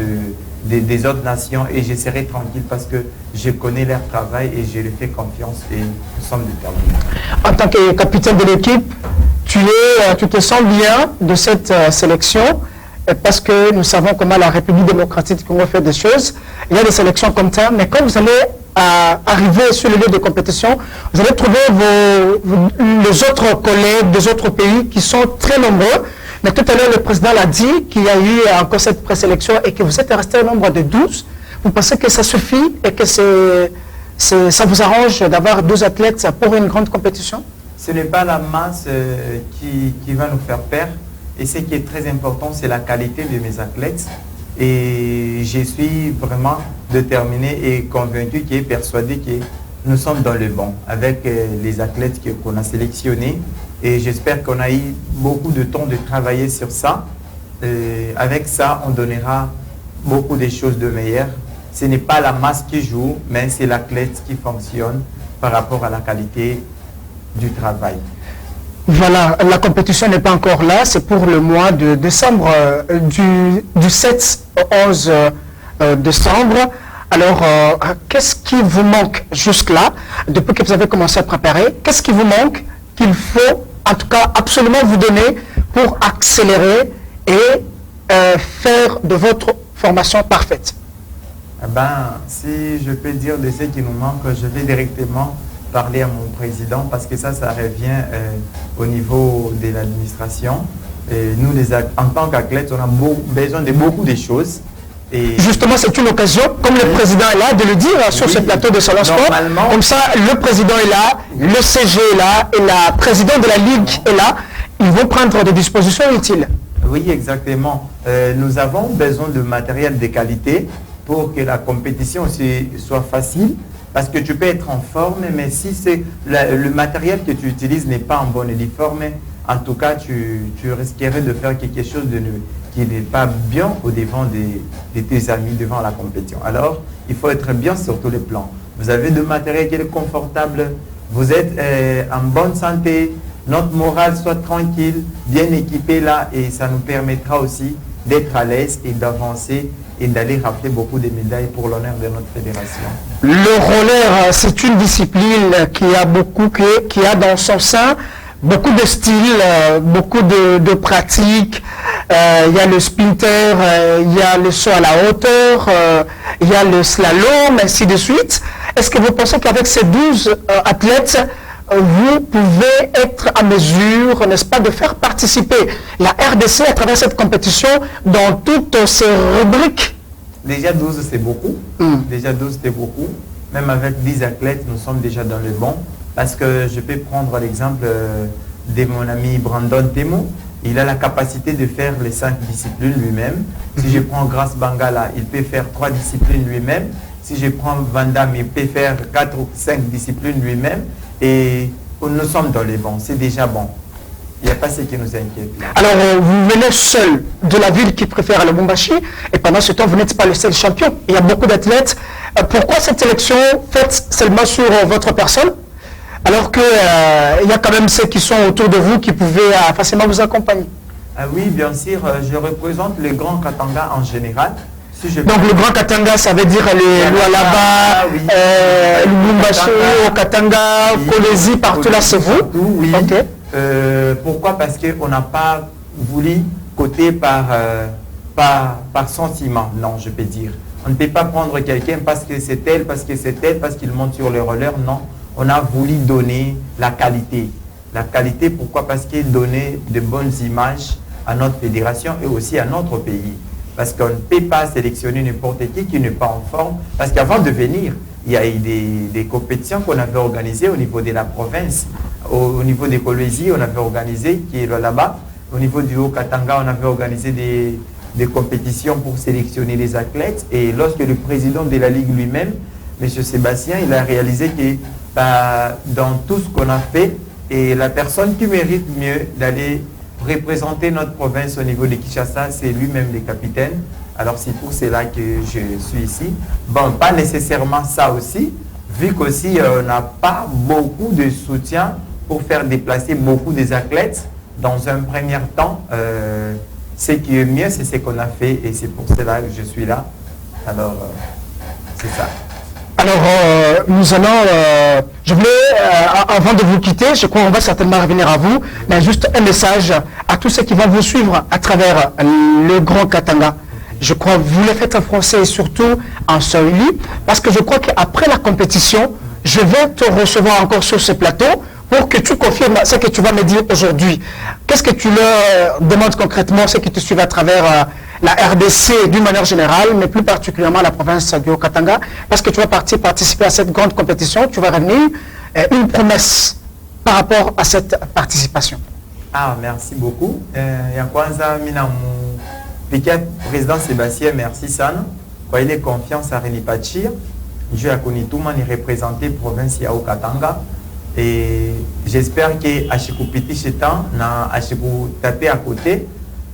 des autres nations, et je serai tranquille parce que je connais leur travail et je leur fais confiance et nous sommes déterminés. En tant que capitaine de l'équipe, tu te sens bien de cette sélection? Parce que nous savons comment la République démocratique du Congo fait des choses. Il y a des sélections comme ça, mais quand vous allez arriver sur le lieu de compétition, vous allez trouver les autres collègues des autres pays qui sont très nombreux. Mais tout à l'heure, le président l'a dit qu'il y a eu encore cette présélection et que vous êtes resté au nombre de 12. Vous pensez que ça suffit et que ça vous arrange d'avoir 12 athlètes pour une grande compétition? Ce n'est pas la masse qui va nous faire perdre. Et ce qui est très important, c'est la qualité de mes athlètes. Et je suis vraiment déterminé et convaincu et persuadé que nous sommes dans le bon avec les athlètes qu'on a sélectionnés. Et j'espère qu'on a eu beaucoup de temps de travailler sur ça. Et avec ça, on donnera beaucoup de choses de meilleures. Ce n'est pas la masse qui joue, mais c'est l'athlète qui fonctionne par rapport à la qualité du travail. Voilà, la compétition n'est pas encore là, c'est pour le mois de décembre, du 7 au 11 décembre. Alors, qu'est-ce qui vous manque jusque-là, depuis que vous avez commencé à préparer? Qu'est-ce qui vous manque qu'il faut, en tout cas, absolument vous donner pour accélérer et faire de votre formation parfaite? Si je peux dire de ce qui nous manque, je vais directement parler à mon président parce que ça revient au niveau de l'administration. Nous, en tant qu'athlètes, on a besoin de beaucoup de choses. Et justement, c'est une occasion, comme le président est là, de le dire sur ce plateau de Salon Sport. Comme ça, le président est là, le CG est là, et la présidente de la Ligue est là. Ils vont prendre des dispositions utiles. Oui, exactement. Nous avons besoin de matériel de qualité pour que la compétition aussi soit facile. Parce que tu peux être en forme, mais si le matériel que tu utilises n'est pas en bon uniforme, en tout cas, tu risquerais de faire quelque chose qui n'est pas bien au devant de tes amis, devant la compétition. Alors, il faut être bien sur tous les plans. Vous avez de matériel qui est confortable, vous êtes en bonne santé, notre morale soit tranquille, bien équipé là, et ça nous permettra aussi d'être à l'aise et d'avancer et d'aller rafler beaucoup de médailles pour l'honneur de notre fédération. Le roller, c'est une discipline qui a dans son sein beaucoup de styles, beaucoup de pratiques. Il y a le sprinter, il y a le saut à la hauteur, il y a le slalom, ainsi de suite. Est-ce que vous pensez qu'avec ces 12 athlètes, vous pouvez être à mesure, n'est-ce pas, de faire participer la RDC à travers cette compétition dans toutes ces rubriques? Déjà 12, c'est beaucoup. Déjà 12, c'est beaucoup. Même avec 10 athlètes, nous sommes déjà dans le bon. Parce que je peux prendre l'exemple de mon ami Brandon Temo. Il a la capacité de faire les 5 disciplines lui-même. Si je prends Grace Bangala, il peut faire 3 disciplines lui-même. Si je prends Van Damme, il peut faire 4 ou 5 disciplines lui-même. Et nous sommes dans les bons. C'est déjà bon. Il n'y a pas ce qui nous inquiète. Alors, vous venez seul de la ville qui préfère le Lubumbashi, et pendant ce temps, vous n'êtes pas le seul champion. Il y a beaucoup d'athlètes. Pourquoi cette sélection faite seulement sur votre personne, alors qu'il y a quand même ceux qui sont autour de vous qui pouvaient facilement vous accompagner? Oui, bien sûr. Je représente le Grand Katanga en général. Donc le Grand Katanga, ça veut dire les Lualaba, Lubumbashi, Katanga, Kolwezi, partout là, c'est vous? Oui. Okay. Pourquoi? Parce qu'on n'a pas voulu coter par sentiment, non, je peux dire. On ne peut pas prendre quelqu'un parce que c'est tel, parce qu'il monte sur le roller, non. On a voulu donner la qualité. La qualité, pourquoi? Parce qu'il donnait de bonnes images à notre fédération et aussi à notre pays. Parce qu'on ne peut pas sélectionner n'importe qui n'est pas en forme. Parce qu'avant de venir, il y a eu des compétitions qu'on avait organisées au niveau de la province. Au niveau de Kolwezi, on avait organisé, qui est là-bas. Au niveau du Haut-Katanga, on avait organisé des compétitions pour sélectionner les athlètes. Et lorsque le président de la Ligue lui-même, M. Sébastien, il a réalisé que dans tout ce qu'on a fait, et la personne qui mérite mieux d'aller représenter notre province au niveau de Kinshasa, c'est lui-même le capitaine. Alors c'est pour cela que je suis ici. Bon, pas nécessairement ça aussi, vu qu'aussi on n'a pas beaucoup de soutien pour faire déplacer beaucoup des athlètes. Dans un premier temps, ce qui est mieux, c'est ce qu'on a fait et c'est pour cela que je suis là. Alors, c'est ça. Alors, nous allons, je voulais, avant de vous quitter, je crois qu'on va certainement revenir à vous, mais juste un message à tous ceux qui vont vous suivre à travers le Grand Katanga. Je crois que vous le faites en français et surtout en swahili, parce que je crois qu'après la compétition, je vais te recevoir encore sur ce plateau pour que tu confirmes ce que tu vas me dire aujourd'hui. Qu'est-ce que tu leur demandes concrètement, ceux qui te suivent à travers la RDC d'une manière générale, mais plus particulièrement la province du Haut-Katanga, parce que tu vas participer à cette grande compétition, tu vas revenir, une promesse par rapport à cette participation. Ah, merci beaucoup. Yakwanza Minamu, président Sébastien, merci sana. Quand il est confiance à René Pachir, je a connu tout le monde représenté province ya Haut-Katanga. Et j'espère que Achikou Petit Chetan, na Achikou tapé à côté,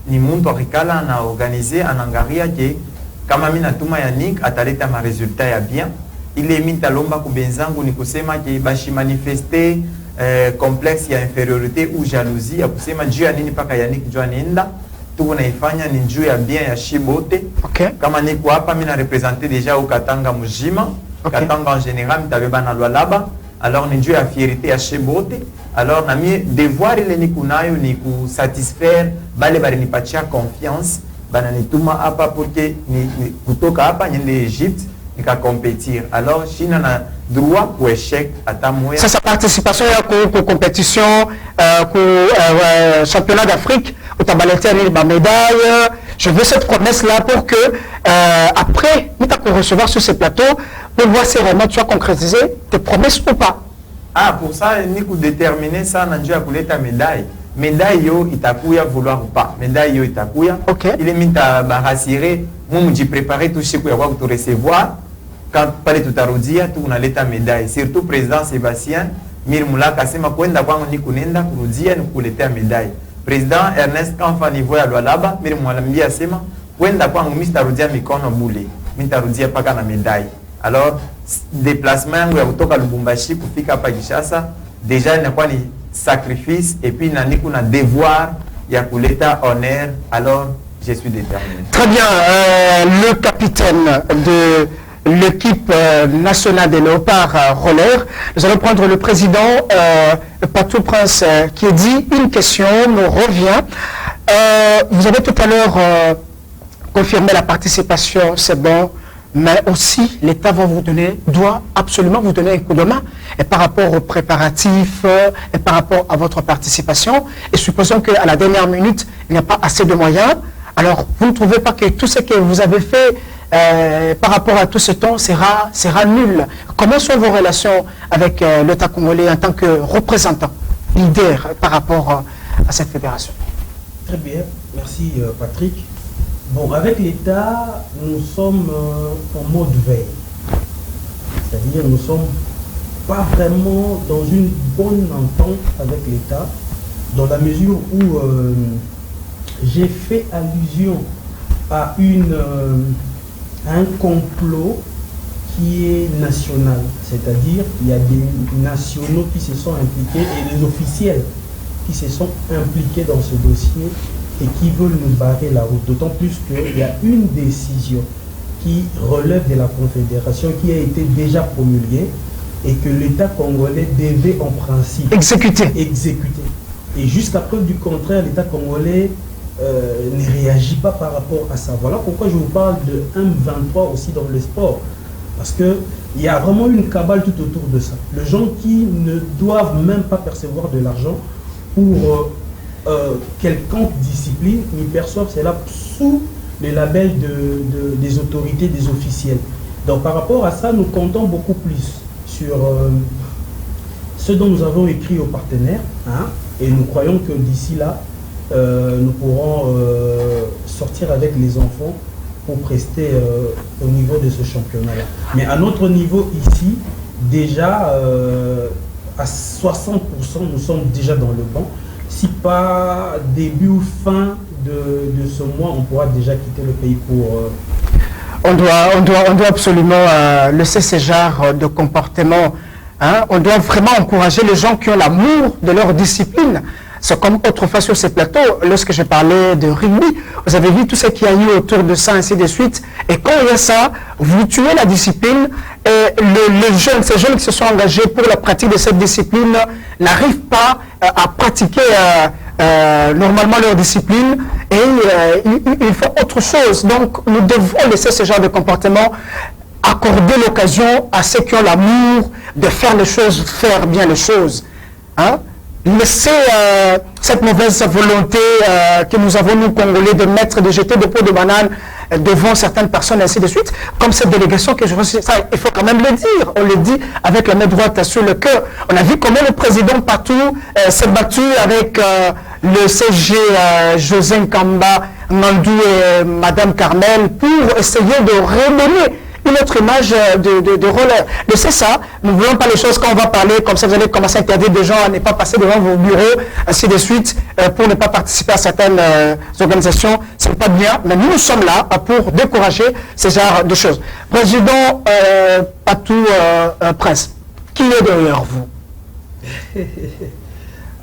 ni muntu rikala na organisé en Angaria que kama mina tuma ya Nick ataleta ma résultat ya bien. Il est mis talomba kubenzangu ni kusema que bashi manifester complexe ya infériorité ou jalousie ya kusema juu ya nini paka ya Nick juu anaenda tuko naifanya ni juu ya bien ya shibote. Okay. Kama niko hapa mimi na representer déjà au Katanga mujima. Okay. Katanga en général mitabeba na Lualaba. Alors ni juu ya fierté ya shibote. Alors na mie devoir ile niko nayo ni kusatisfaire bale bali nipatia confiance bana nituma hapa porque ni kutoka hapa niende Egypte nika compétir. Alors China na droit pour échec ata moya. Ça, sa participation à compétition, championnat d'Afrique, où tu as balayé ma médaille. Je veux cette promesse-là pour que, après, nous t'as recevoir sur ce plateau, pour voir si vraiment tu as concrétisé tes promesses ou pas. Ah, pour ça, ni pour déterminer ça, on a voulu ta médaille. Médaille, yo, itakuya vouloir ou pas. Médaille, yo, itakuya. Ok. Il est mis à rassurer. Moi, j'ai préparé tout ce qu'il y a pour te recevoir. Quand pale tutarudia tu unaleta médaille, surtout président Sébastien Mirmula kasema kwenda kwangu ni kunenda kurudia ni kuletea médaille. Président Ernest Kamfa niveau ya Lualaba Mirmwalambia sema kwenda kwangu mimi sitarudia mikono bule, mimi nitarudia paka na médaille. Alors déplacement yangu ya kutoka Lubumbashi kufika hapa Kinshasa déjà inakuwa ni sacrifice et puis na niko na devoir ya kuleta honneur. Alors je suis déterminé. Très bien, le capitaine de l'équipe nationale des Léopards Roller. Nous allons prendre le président Patou Prince qui a dit une question me revient. Vous avez tout à l'heure confirmé la participation, c'est bon, mais aussi l'État doit absolument vous donner un coup de main et par rapport aux préparatifs et par rapport à votre participation. Et supposons qu'à la dernière minute, il n'y a pas assez de moyens. Alors, vous ne trouvez pas que tout ce que vous avez fait par rapport à tout ce temps sera nul? Comment sont vos relations avec l'État congolais en tant que représentant, leader par rapport à cette fédération? Très bien, merci Patrick. Bon, avec l'État, nous sommes en mode veille. C'est-à-dire nous ne sommes pas vraiment dans une bonne entente avec l'État, dans la mesure où j'ai fait allusion à un complot qui est national, c'est-à-dire il y a des nationaux qui se sont impliqués et des officiels qui se sont impliqués dans ce dossier et qui veulent nous barrer la route, d'autant plus qu'il y a une décision qui relève de la Confédération qui a été déjà promulguée et que l'État congolais devait en principe exécuter. Et jusqu'à preuve du contraire, l'État congolais ne réagit pas par rapport à ça. Voilà pourquoi je vous parle de M23 aussi dans le sport. Parce qu'il y a vraiment une cabale tout autour de ça. Les gens qui ne doivent même pas percevoir de l'argent pour quelconque discipline, ils perçoivent cela sous le label des autorités, des officiels. Donc par rapport à ça, nous comptons beaucoup plus sur ce dont nous avons écrit aux partenaires. Hein, et nous croyons que d'ici là, nous pourrons sortir avec les enfants pour prester au niveau de ce championnat-là. Mais à notre niveau ici, déjà à 60%, nous sommes déjà dans le banc. Si pas début ou fin de ce mois, on pourra déjà quitter le pays pour... On doit absolument laisser ce genre de comportement. Hein? On doit vraiment encourager les gens qui ont l'amour de leur discipline. C'est comme autrefois sur ces plateaux, lorsque je parlais de rugby, vous avez vu tout ce qu'il y a eu autour de ça, ainsi de suite. Et quand il y a ça, vous tuez la discipline et ces jeunes qui se sont engagés pour la pratique de cette discipline n'arrivent pas à pratiquer normalement leur discipline et ils font autre chose. Donc nous devons laisser ce genre de comportement, accorder l'occasion à ceux qui ont l'amour de faire les choses, faire bien les choses. Hein? Laisser cette mauvaise volonté que nous avons, nous, Congolais, de jeter des pots de banane devant certaines personnes, ainsi de suite, comme cette délégation que je reçois, ça, il faut quand même le dire, on le dit avec la main droite sur le cœur. On a vu comment le président Patou s'est battu avec le CG José Nkamba, Nandou et Madame Carmel pour essayer de redonner une autre image de roller. C'est ça, nous ne voulons pas les choses quand on va parler, comme ça vous allez commencer à interdire des gens à ne pas passer devant vos bureaux, ainsi de suite, pour ne pas participer à certaines organisations. Ce n'est pas bien, mais nous sommes là pour décourager ce genre de choses. Président Patou Prince, qui est derrière vous?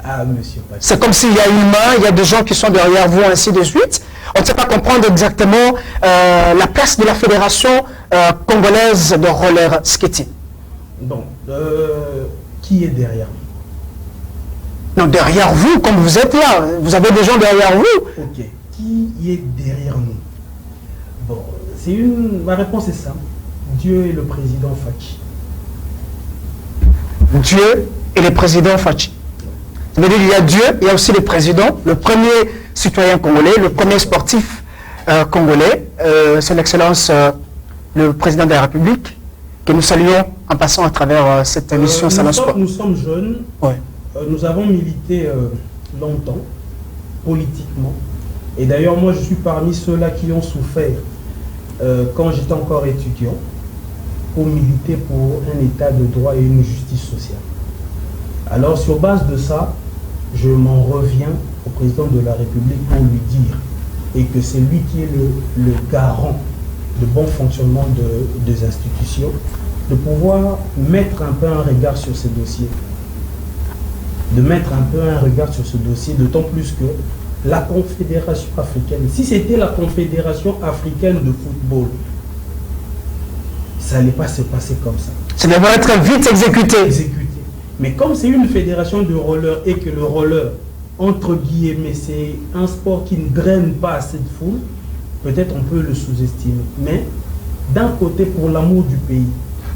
Ah, monsieur Pachi. C'est comme s'il y a une main, il y a des gens qui sont derrière vous, ainsi de suite. On ne sait pas comprendre exactement la place de la fédération congolaise de roller skating. Donc, qui est derrière nous? Non, derrière vous, comme vous êtes là, vous avez des gens derrière vous. Ok. Qui est derrière nous? Bon, ma réponse est simple. Dieu et le président Fachi. Dieu et le président Fachi. C'est-à-dire qu'il y a Dieu, il y a aussi le président, le premier citoyen congolais, le premier sportif congolais, son Excellence le président de la République, que nous saluons en passant à travers cette émission Salon Sport. Nous sommes jeunes, Ouais. Nous avons milité longtemps, politiquement. Et d'ailleurs, moi, je suis parmi ceux-là qui ont souffert quand j'étais encore étudiant pour militer pour un état de droit et une justice sociale. Alors, sur base de ça, je m'en reviens au président de la République pour lui dire, et que c'est lui qui est le garant de bon fonctionnement des institutions, de pouvoir mettre un peu un regard sur ces dossiers. De mettre un peu un regard sur ce dossier, d'autant plus que la Confédération africaine, si c'était la Confédération africaine de football, ça n'allait pas se passer comme ça. Ça devrait être vite exécuté. Mais comme c'est une fédération de roller et que le roller, entre guillemets, c'est un sport qui ne draine pas assez de foule, peut-être on peut le sous-estimer. Mais d'un côté, pour l'amour du pays.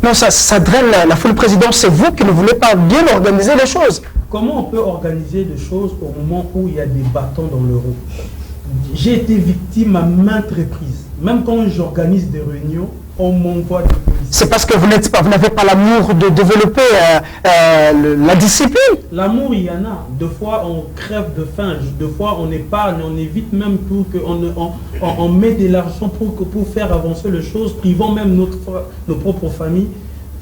Non, ça draine la foule. Président, c'est vous qui ne voulez pas bien organiser les choses. Comment on peut organiser des choses au moment où il y a des bâtons dans le roues? J'ai été victime à maintes reprises. Même quand j'organise des réunions, on m'envoie des policiers. C'est parce que vous n'avez pas l'amour de développer la discipline. L'amour, il y en a. Deux fois, on crève de faim. Deux fois, on épargne. On évite même tout. On met de l'argent pour faire avancer les choses, privant même nos propres familles.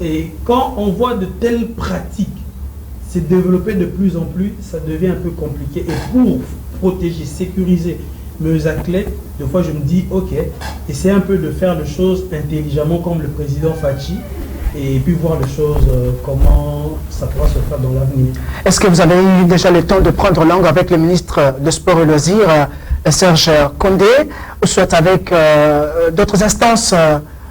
Et quand on voit de telles pratiques se développer de plus en plus, ça devient un peu compliqué. Et pour protéger, sécuriser mes athlètes, des fois je me dis, ok, essayer un peu de faire les choses intelligemment comme le président Fachi, et puis voir les choses, comment ça pourra se faire dans l'avenir. Est-ce que vous avez eu déjà le temps de prendre langue avec le ministre de Sport et Loisirs, Serge Condé, ou soit avec d'autres instances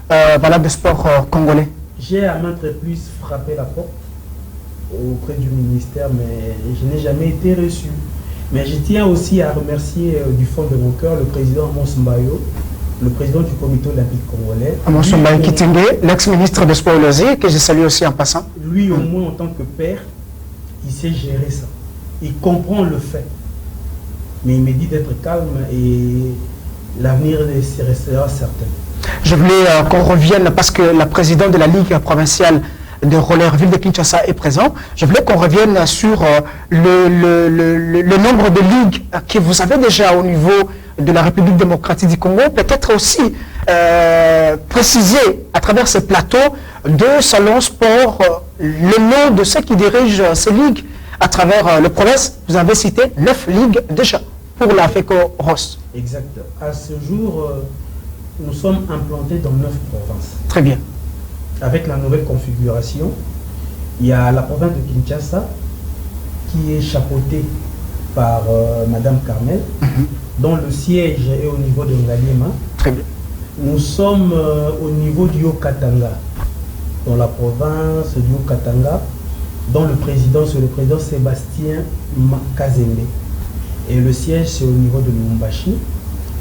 de sport congolais? J'ai à maintes reprises frappé la porte auprès du ministère, mais je n'ai jamais été reçu. Mais je tiens aussi à remercier du fond de mon cœur le président Amos Mbayo, le président du comité olympique congolais. Amos Mbayo Kitenge, l'ex-ministre de Sport et Loisirs, que je salue aussi en passant. Lui, au moins en tant que père, il sait gérer ça. Il comprend le fait. Mais il me dit d'être calme et l'avenir restera certain. Je voulais qu'on revienne, parce que la présidente de la Ligue provinciale de roller ville de Kinshasa est présent. Je voulais qu'on revienne sur le nombre de ligues que vous avez déjà au niveau de la République démocratique du Congo. Peut-être aussi préciser à travers ces plateaux de Salon Sport le nom de ceux qui dirigent ces ligues à travers le province. Vous avez cité 9 ligues déjà pour la FECO ROS. Exact. À ce jour, nous sommes implantés dans 9 provinces. Très bien. Avec la nouvelle configuration, il y a la province de Kinshasa qui est chapeautée par Madame Carmel, dont le siège est au niveau de Ngaliema. Très bien. Nous sommes au niveau du Haut-Katanga, dans la province du Haut-Katanga, dont le président, c'est le président Sébastien Kazembe. Et le siège, c'est au niveau de Lubumbashi.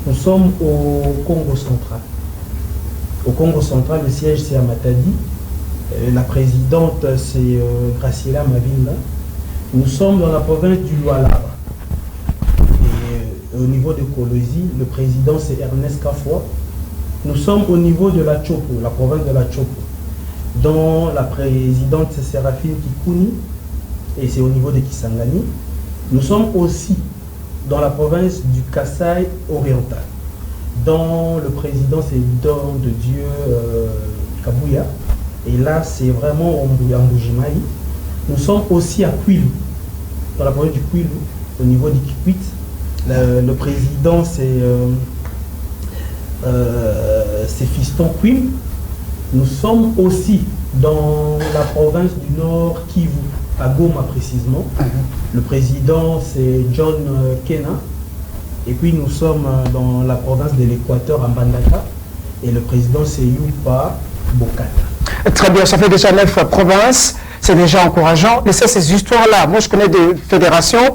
Nous sommes au Congo central. Au Congo central, le siège, c'est à Matadi. La présidente, c'est Graciela Mavinda. Nous sommes dans la province du Lualaba. Et au niveau de Kolosi, le président, c'est Ernest Kafwa. Nous sommes au niveau de la Chopo, la province de la Chopo, dont la présidente, c'est Séraphine Kikouni. Et c'est au niveau de Kisangani. Nous sommes aussi dans la province du Kasaï oriental, dont le président c'est Don de Dieu Kabouya, et là c'est vraiment Mboujimaï. Nous sommes aussi à Kwilu, dans la province du Kwilu, au niveau du Kikwit. Le président c'est Fiston Kwim. Nous sommes aussi dans la province du Nord Kivu, à Goma précisément. Le président, c'est John Kena. Et puis nous sommes dans la province de l'Équateur, à Mbandaka. Et le président, c'est Yupa Bokata. Très bien, ça fait déjà 9 provinces. C'est déjà encourageant. Mais c'est ces histoires-là. Moi, je connais des fédérations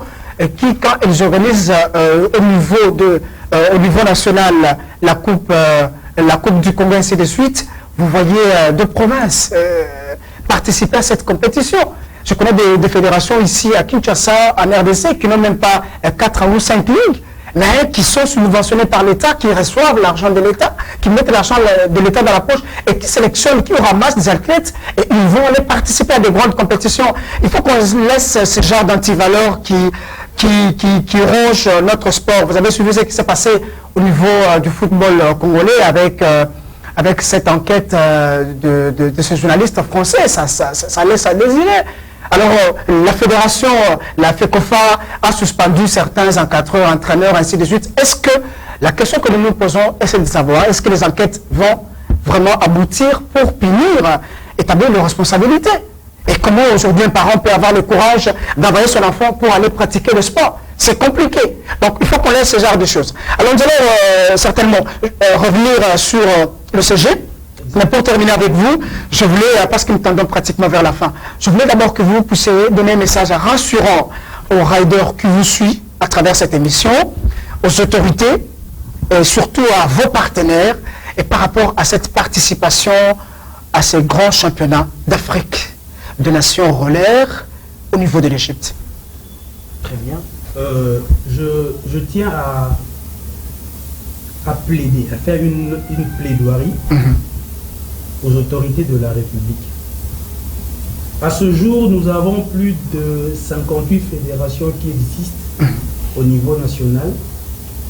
qui, quand elles organisent au niveau national la coupe du Congo, ainsi de suite, vous voyez 2 provinces participer à cette compétition. Je connais des fédérations ici à Kinshasa, en RDC, qui n'ont même pas 4 ou 5 ligues, mais qui sont subventionnés par l'État, qui reçoivent l'argent de l'État, qui mettent l'argent de l'État dans la poche et qui sélectionnent, qui ramassent des athlètes et ils vont aller participer à des grandes compétitions. Il faut qu'on laisse ce genre d'antivaleurs qui rongent notre sport. Vous avez suivi ce qui s'est passé au niveau du football congolais avec cette enquête de ce journaliste français. Ça laisse à désirer. Alors, la fédération, la FECOFA, a suspendu certains encadreurs, entraîneurs, ainsi de suite. Est-ce que, la question que nous nous posons, c'est de savoir, est-ce que les enquêtes vont vraiment aboutir pour punir, établir leurs responsabilités? Et comment aujourd'hui un parent peut avoir le courage d'envoyer son enfant pour aller pratiquer le sport? C'est compliqué. Donc, il faut qu'on laisse ce genre de choses. Alors, nous allons certainement revenir sur le CG. Mais pour terminer avec vous, je voulais, parce que nous tendons pratiquement vers la fin, je voulais d'abord que vous puissiez donner un message rassurant aux riders qui vous suivent à travers cette émission, aux autorités, et surtout à vos partenaires, et par rapport à cette participation à ces grands championnats d'Afrique, de nations roller, au niveau de l'Égypte. Très bien. Je tiens à plaider, à faire une plaidoirie aux autorités de la République. À ce jour, nous avons plus de 58 fédérations qui existent au niveau national,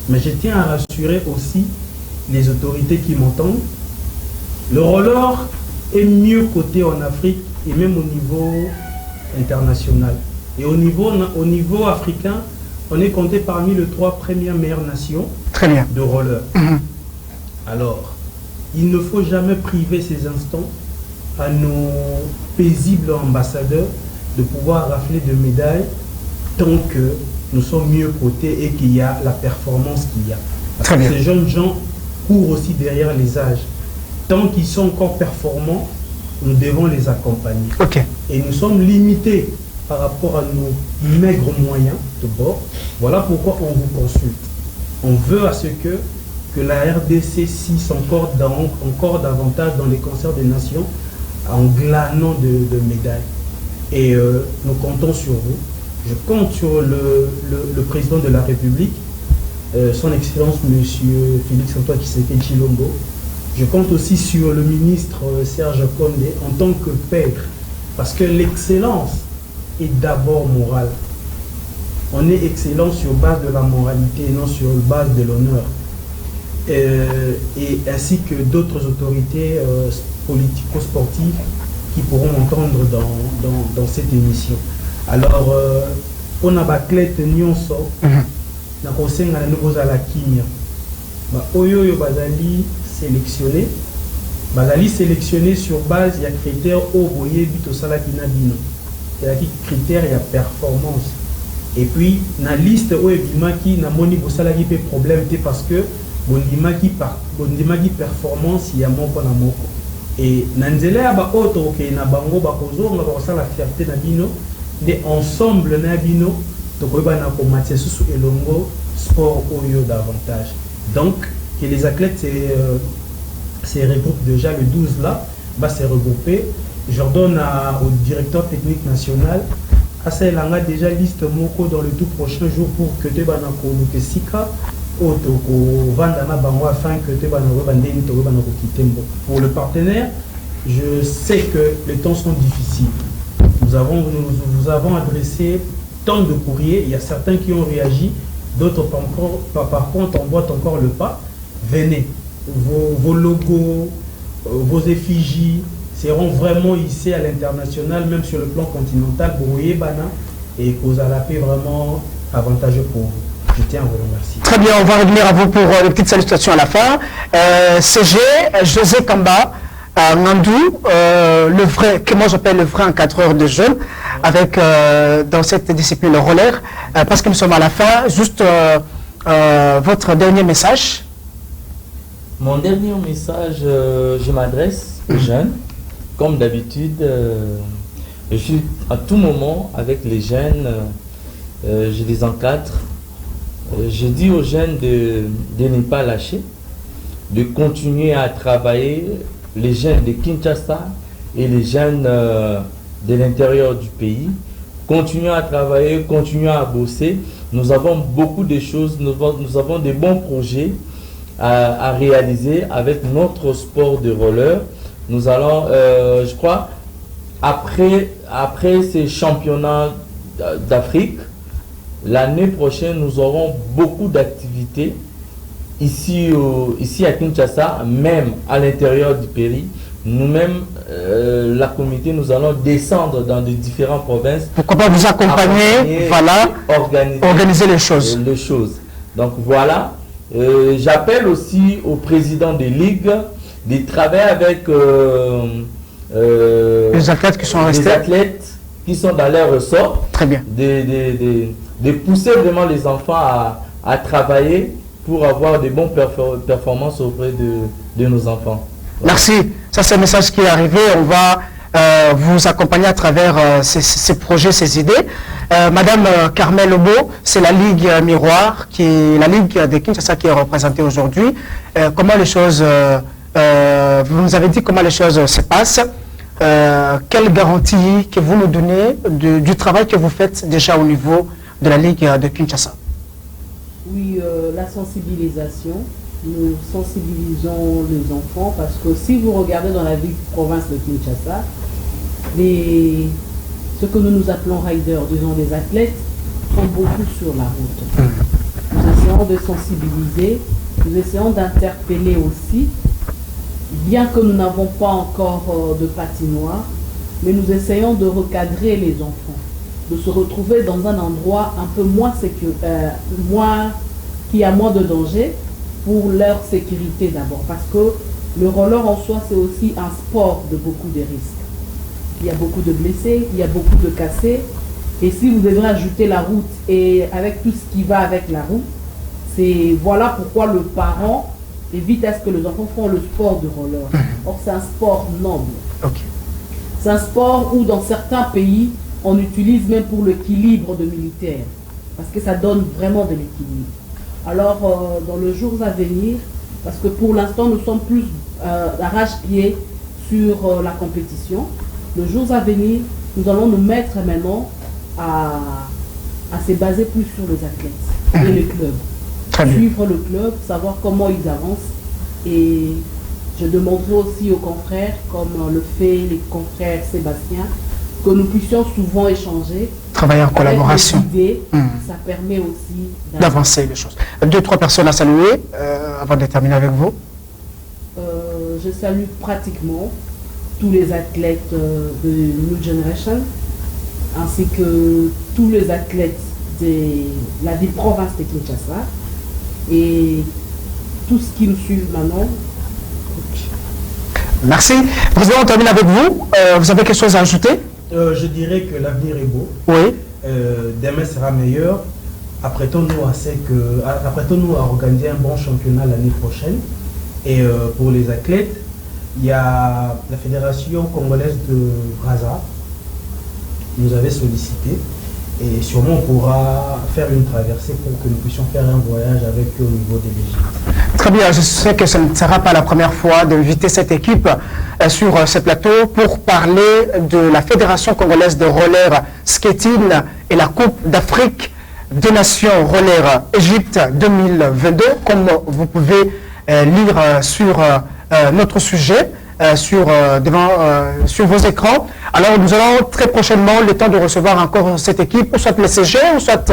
mais je tiens à rassurer aussi les autorités qui m'entendent. Le roller est mieux coté en Afrique et même au niveau international. Et au niveau africain, on est compté parmi les 3 premières meilleures nations de roller. Alors, il ne faut jamais priver ces instants à nos paisibles ambassadeurs de pouvoir rafler de médailles tant que nous sommes mieux cotés et qu'il y a la performance qu'il y a. Parce que ces jeunes gens courent aussi derrière les âges. Tant qu'ils sont encore performants, nous devons les accompagner. Et nous sommes limités par rapport à nos maigres moyens de bord. Voilà pourquoi on vous consulte. On veut à ce que la RDC s'isse encore davantage dans les concerts des nations en glanant de médailles. Et nous comptons sur vous. Je compte sur le président de la République, son Excellence M. Félix-Antoine Tshisekedi Tshilombo. Je compte aussi sur le ministre Serge Condé en tant que père, parce que l'excellence est d'abord morale. On est excellent sur base de la moralité et non sur base de l'honneur. Et ainsi que d'autres autorités politico-sportives qui pourront entendre dans cette émission. Alors, on a baclette nyonso, na kosenga na nouveau à la kimia. Oyo bazali sélectionné sur base il y a critères au boyer bito salaki na bino. Il y a critères il y a performance. Et puis na liste o ebimaki na moni bosalaki pe problème parce que bondimaki performance ya moko na moko. Et nanzela ya ba auto ke na bango ba kozonga ba kosala fierté na bino de ensemble na bino to koyeba na ko match susu elongo sport oyo davantage. Donc que les athlètes se regroupent déjà le 12 là, va se regrouper. Je redonne au directeur technique national à ça il a déjà liste moko dans le tout prochain jour pour que te bana ko sika pour le partenaire, je sais que les temps sont difficiles. Nous vous avons adressé tant de courriers, il y a certains qui ont réagi, d'autres par contre emboîtent encore le pas. Venez, vos logos, vos effigies seront vraiment hissés à l'international, même sur le plan continental, et vous allez vraiment avantageux pour vous. Je tiens à vous remercier. Très bien, on va revenir à vous pour les petites salutations à la fin. CG, José Kamba, Ngandou, le vrai, que moi j'appelle le vrai encadreur de jeunes, avec dans cette discipline le roller, parce que nous sommes à la fin. Juste votre dernier message. Mon dernier message, je m'adresse aux jeunes. Comme d'habitude, je suis à tout moment avec les jeunes, je les encadre. Je dis aux jeunes de ne pas lâcher, de continuer à travailler, les jeunes de Kinshasa et les jeunes de l'intérieur du pays. Continuer à travailler, continuer à bosser. Nous avons beaucoup de choses, nous avons des bons projets à réaliser avec notre sport de roller. Nous allons, je crois, après ces championnats d'Afrique, l'année prochaine, nous aurons beaucoup d'activités ici à Kinshasa, même à l'intérieur du pays. Nous-mêmes, la communauté, nous allons descendre dans les différentes provinces. Pourquoi pas vous accompagner, voilà, organiser les choses. Donc voilà, j'appelle aussi au président des ligues de travailler avec les athlètes qui sont restés. Les athlètes qui sont dans leur ressort. Très bien. De pousser vraiment les enfants à travailler pour avoir de bonnes performances auprès de nos enfants. Voilà. Merci. Ça, c'est un message qui est arrivé. On va vous accompagner à travers ces projets, ces idées. Madame Carmel Obo, c'est la Ligue Miroir, qui est la Ligue de Kinshasa qui est représentée aujourd'hui. Comment les choses, vous nous avez dit comment les choses se passent. Quelle garantie que vous nous donnez du travail que vous faites déjà au niveau de la Ligue de Kinshasa? Oui, la sensibilisation. Nous sensibilisons les enfants parce que si vous regardez dans la ville province de Kinshasa, ce que nous appelons riders, disons les athlètes, sont beaucoup sur la route. Nous essayons de sensibiliser, nous essayons d'interpeller aussi, bien que nous n'avons pas encore de patinoire, mais nous essayons de recadrer les enfants, de se retrouver dans un endroit un peu moins qui a moins de danger, pour leur sécurité d'abord, parce que le roller en soi, c'est aussi un sport de beaucoup de risques. Il y a beaucoup de blessés, il y a beaucoup de cassés, et si vous devez ajouter la route et avec tout ce qui va avec la route, voilà pourquoi le parent évite à ce que les enfants font le sport de roller. Or, c'est un sport noble. Okay. C'est un sport où dans certains pays, on utilise même pour l'équilibre de militaires, parce que ça donne vraiment de l'équilibre. Alors, dans les jours à venir, parce que pour l'instant, nous sommes plus d'arrache-pied sur la compétition, les jours à venir, nous allons nous mettre maintenant à se baser plus sur les athlètes et les clubs. Suivre le club, savoir comment ils avancent. Et je demanderai aussi aux confrères, comme le fait les confrères Sébastien, que nous puissions souvent échanger. Travailler en collaboration. Idées, ça permet aussi d'avancer les choses. 2-3 personnes à saluer avant de terminer avec vous. Je salue pratiquement tous les athlètes de New Generation, ainsi que tous les athlètes de la ville province de Kinshasa et tous qui nous suivent maintenant. Merci. Président, on termine avec vous. Vous avez quelque chose à ajouter? Je dirais que l'avenir est beau. Oui. Demain sera meilleur. Apprêtons-nous à organiser un bon championnat l'année prochaine. Et pour les athlètes, il y a la Fédération congolaise de Brazza qui nous avait sollicité. Et sûrement on pourra faire une traversée pour que nous puissions faire un voyage avec eux au niveau des l'Égypte. Très bien, je sais que ce ne sera pas la première fois d'inviter cette équipe sur ce plateau pour parler de la Fédération congolaise de roller skating et la Coupe d'Afrique des Nations roller Égypte 2022, comme vous pouvez lire sur notre sujet. Sur vos écrans. Alors nous allons très prochainement le temps de recevoir encore cette équipe, soit le CG, ou soit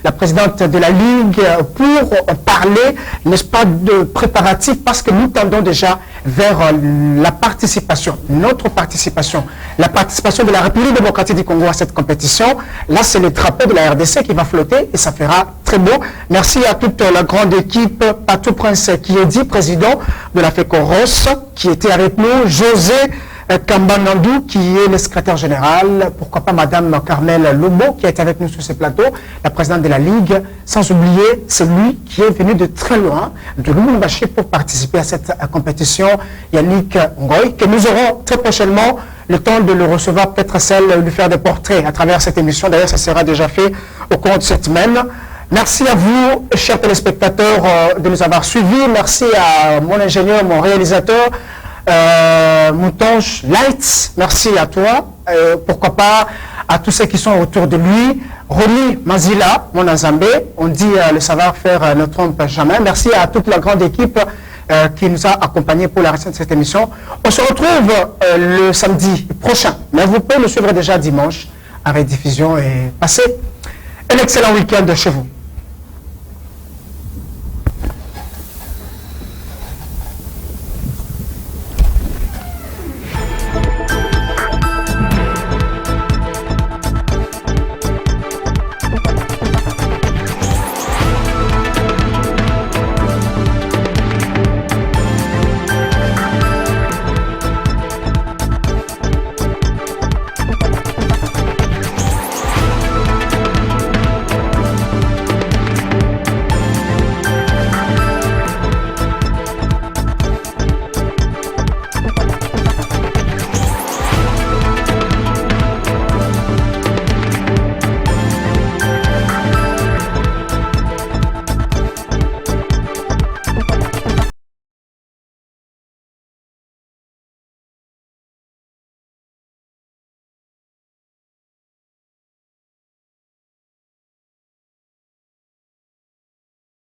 la présidente de la Ligue, pour parler, n'est-ce pas, de préparatifs, parce que nous tendons déjà vers la participation, notre participation, la participation de la République démocratique du Congo à cette compétition. Là, c'est le drapeau de la RDC qui va flotter et ça fera très très beau. Merci à toute la grande équipe, Patou Prince Kiedi, président de la FECOROS, qui était avec nous, José Kambanandou, qui est le secrétaire général, pourquoi pas Madame Carmel Lobo, qui est avec nous sur ce plateau, la présidente de la Ligue, sans oublier celui qui est venu de très loin, de Lubumbashi, pour participer à cette compétition, Yannick Ngoy, que nous aurons très prochainement le temps de le recevoir, peut-être celle de lui faire des portraits à travers cette émission. D'ailleurs, ça sera déjà fait au cours de cette semaine. Merci à vous, chers téléspectateurs, de nous avoir suivis. Merci à mon ingénieur, mon réalisateur, Moutonge Lights. Merci à toi. Pourquoi pas à tous ceux qui sont autour de lui. Roni Mazila, mon Azambé. On dit le savoir-faire ne trompe jamais. Merci à toute la grande équipe qui nous a accompagnés pour la recette de cette émission. On se retrouve le samedi prochain. Mais vous pouvez nous suivre déjà dimanche en rediffusion et passer un excellent week-end chez vous.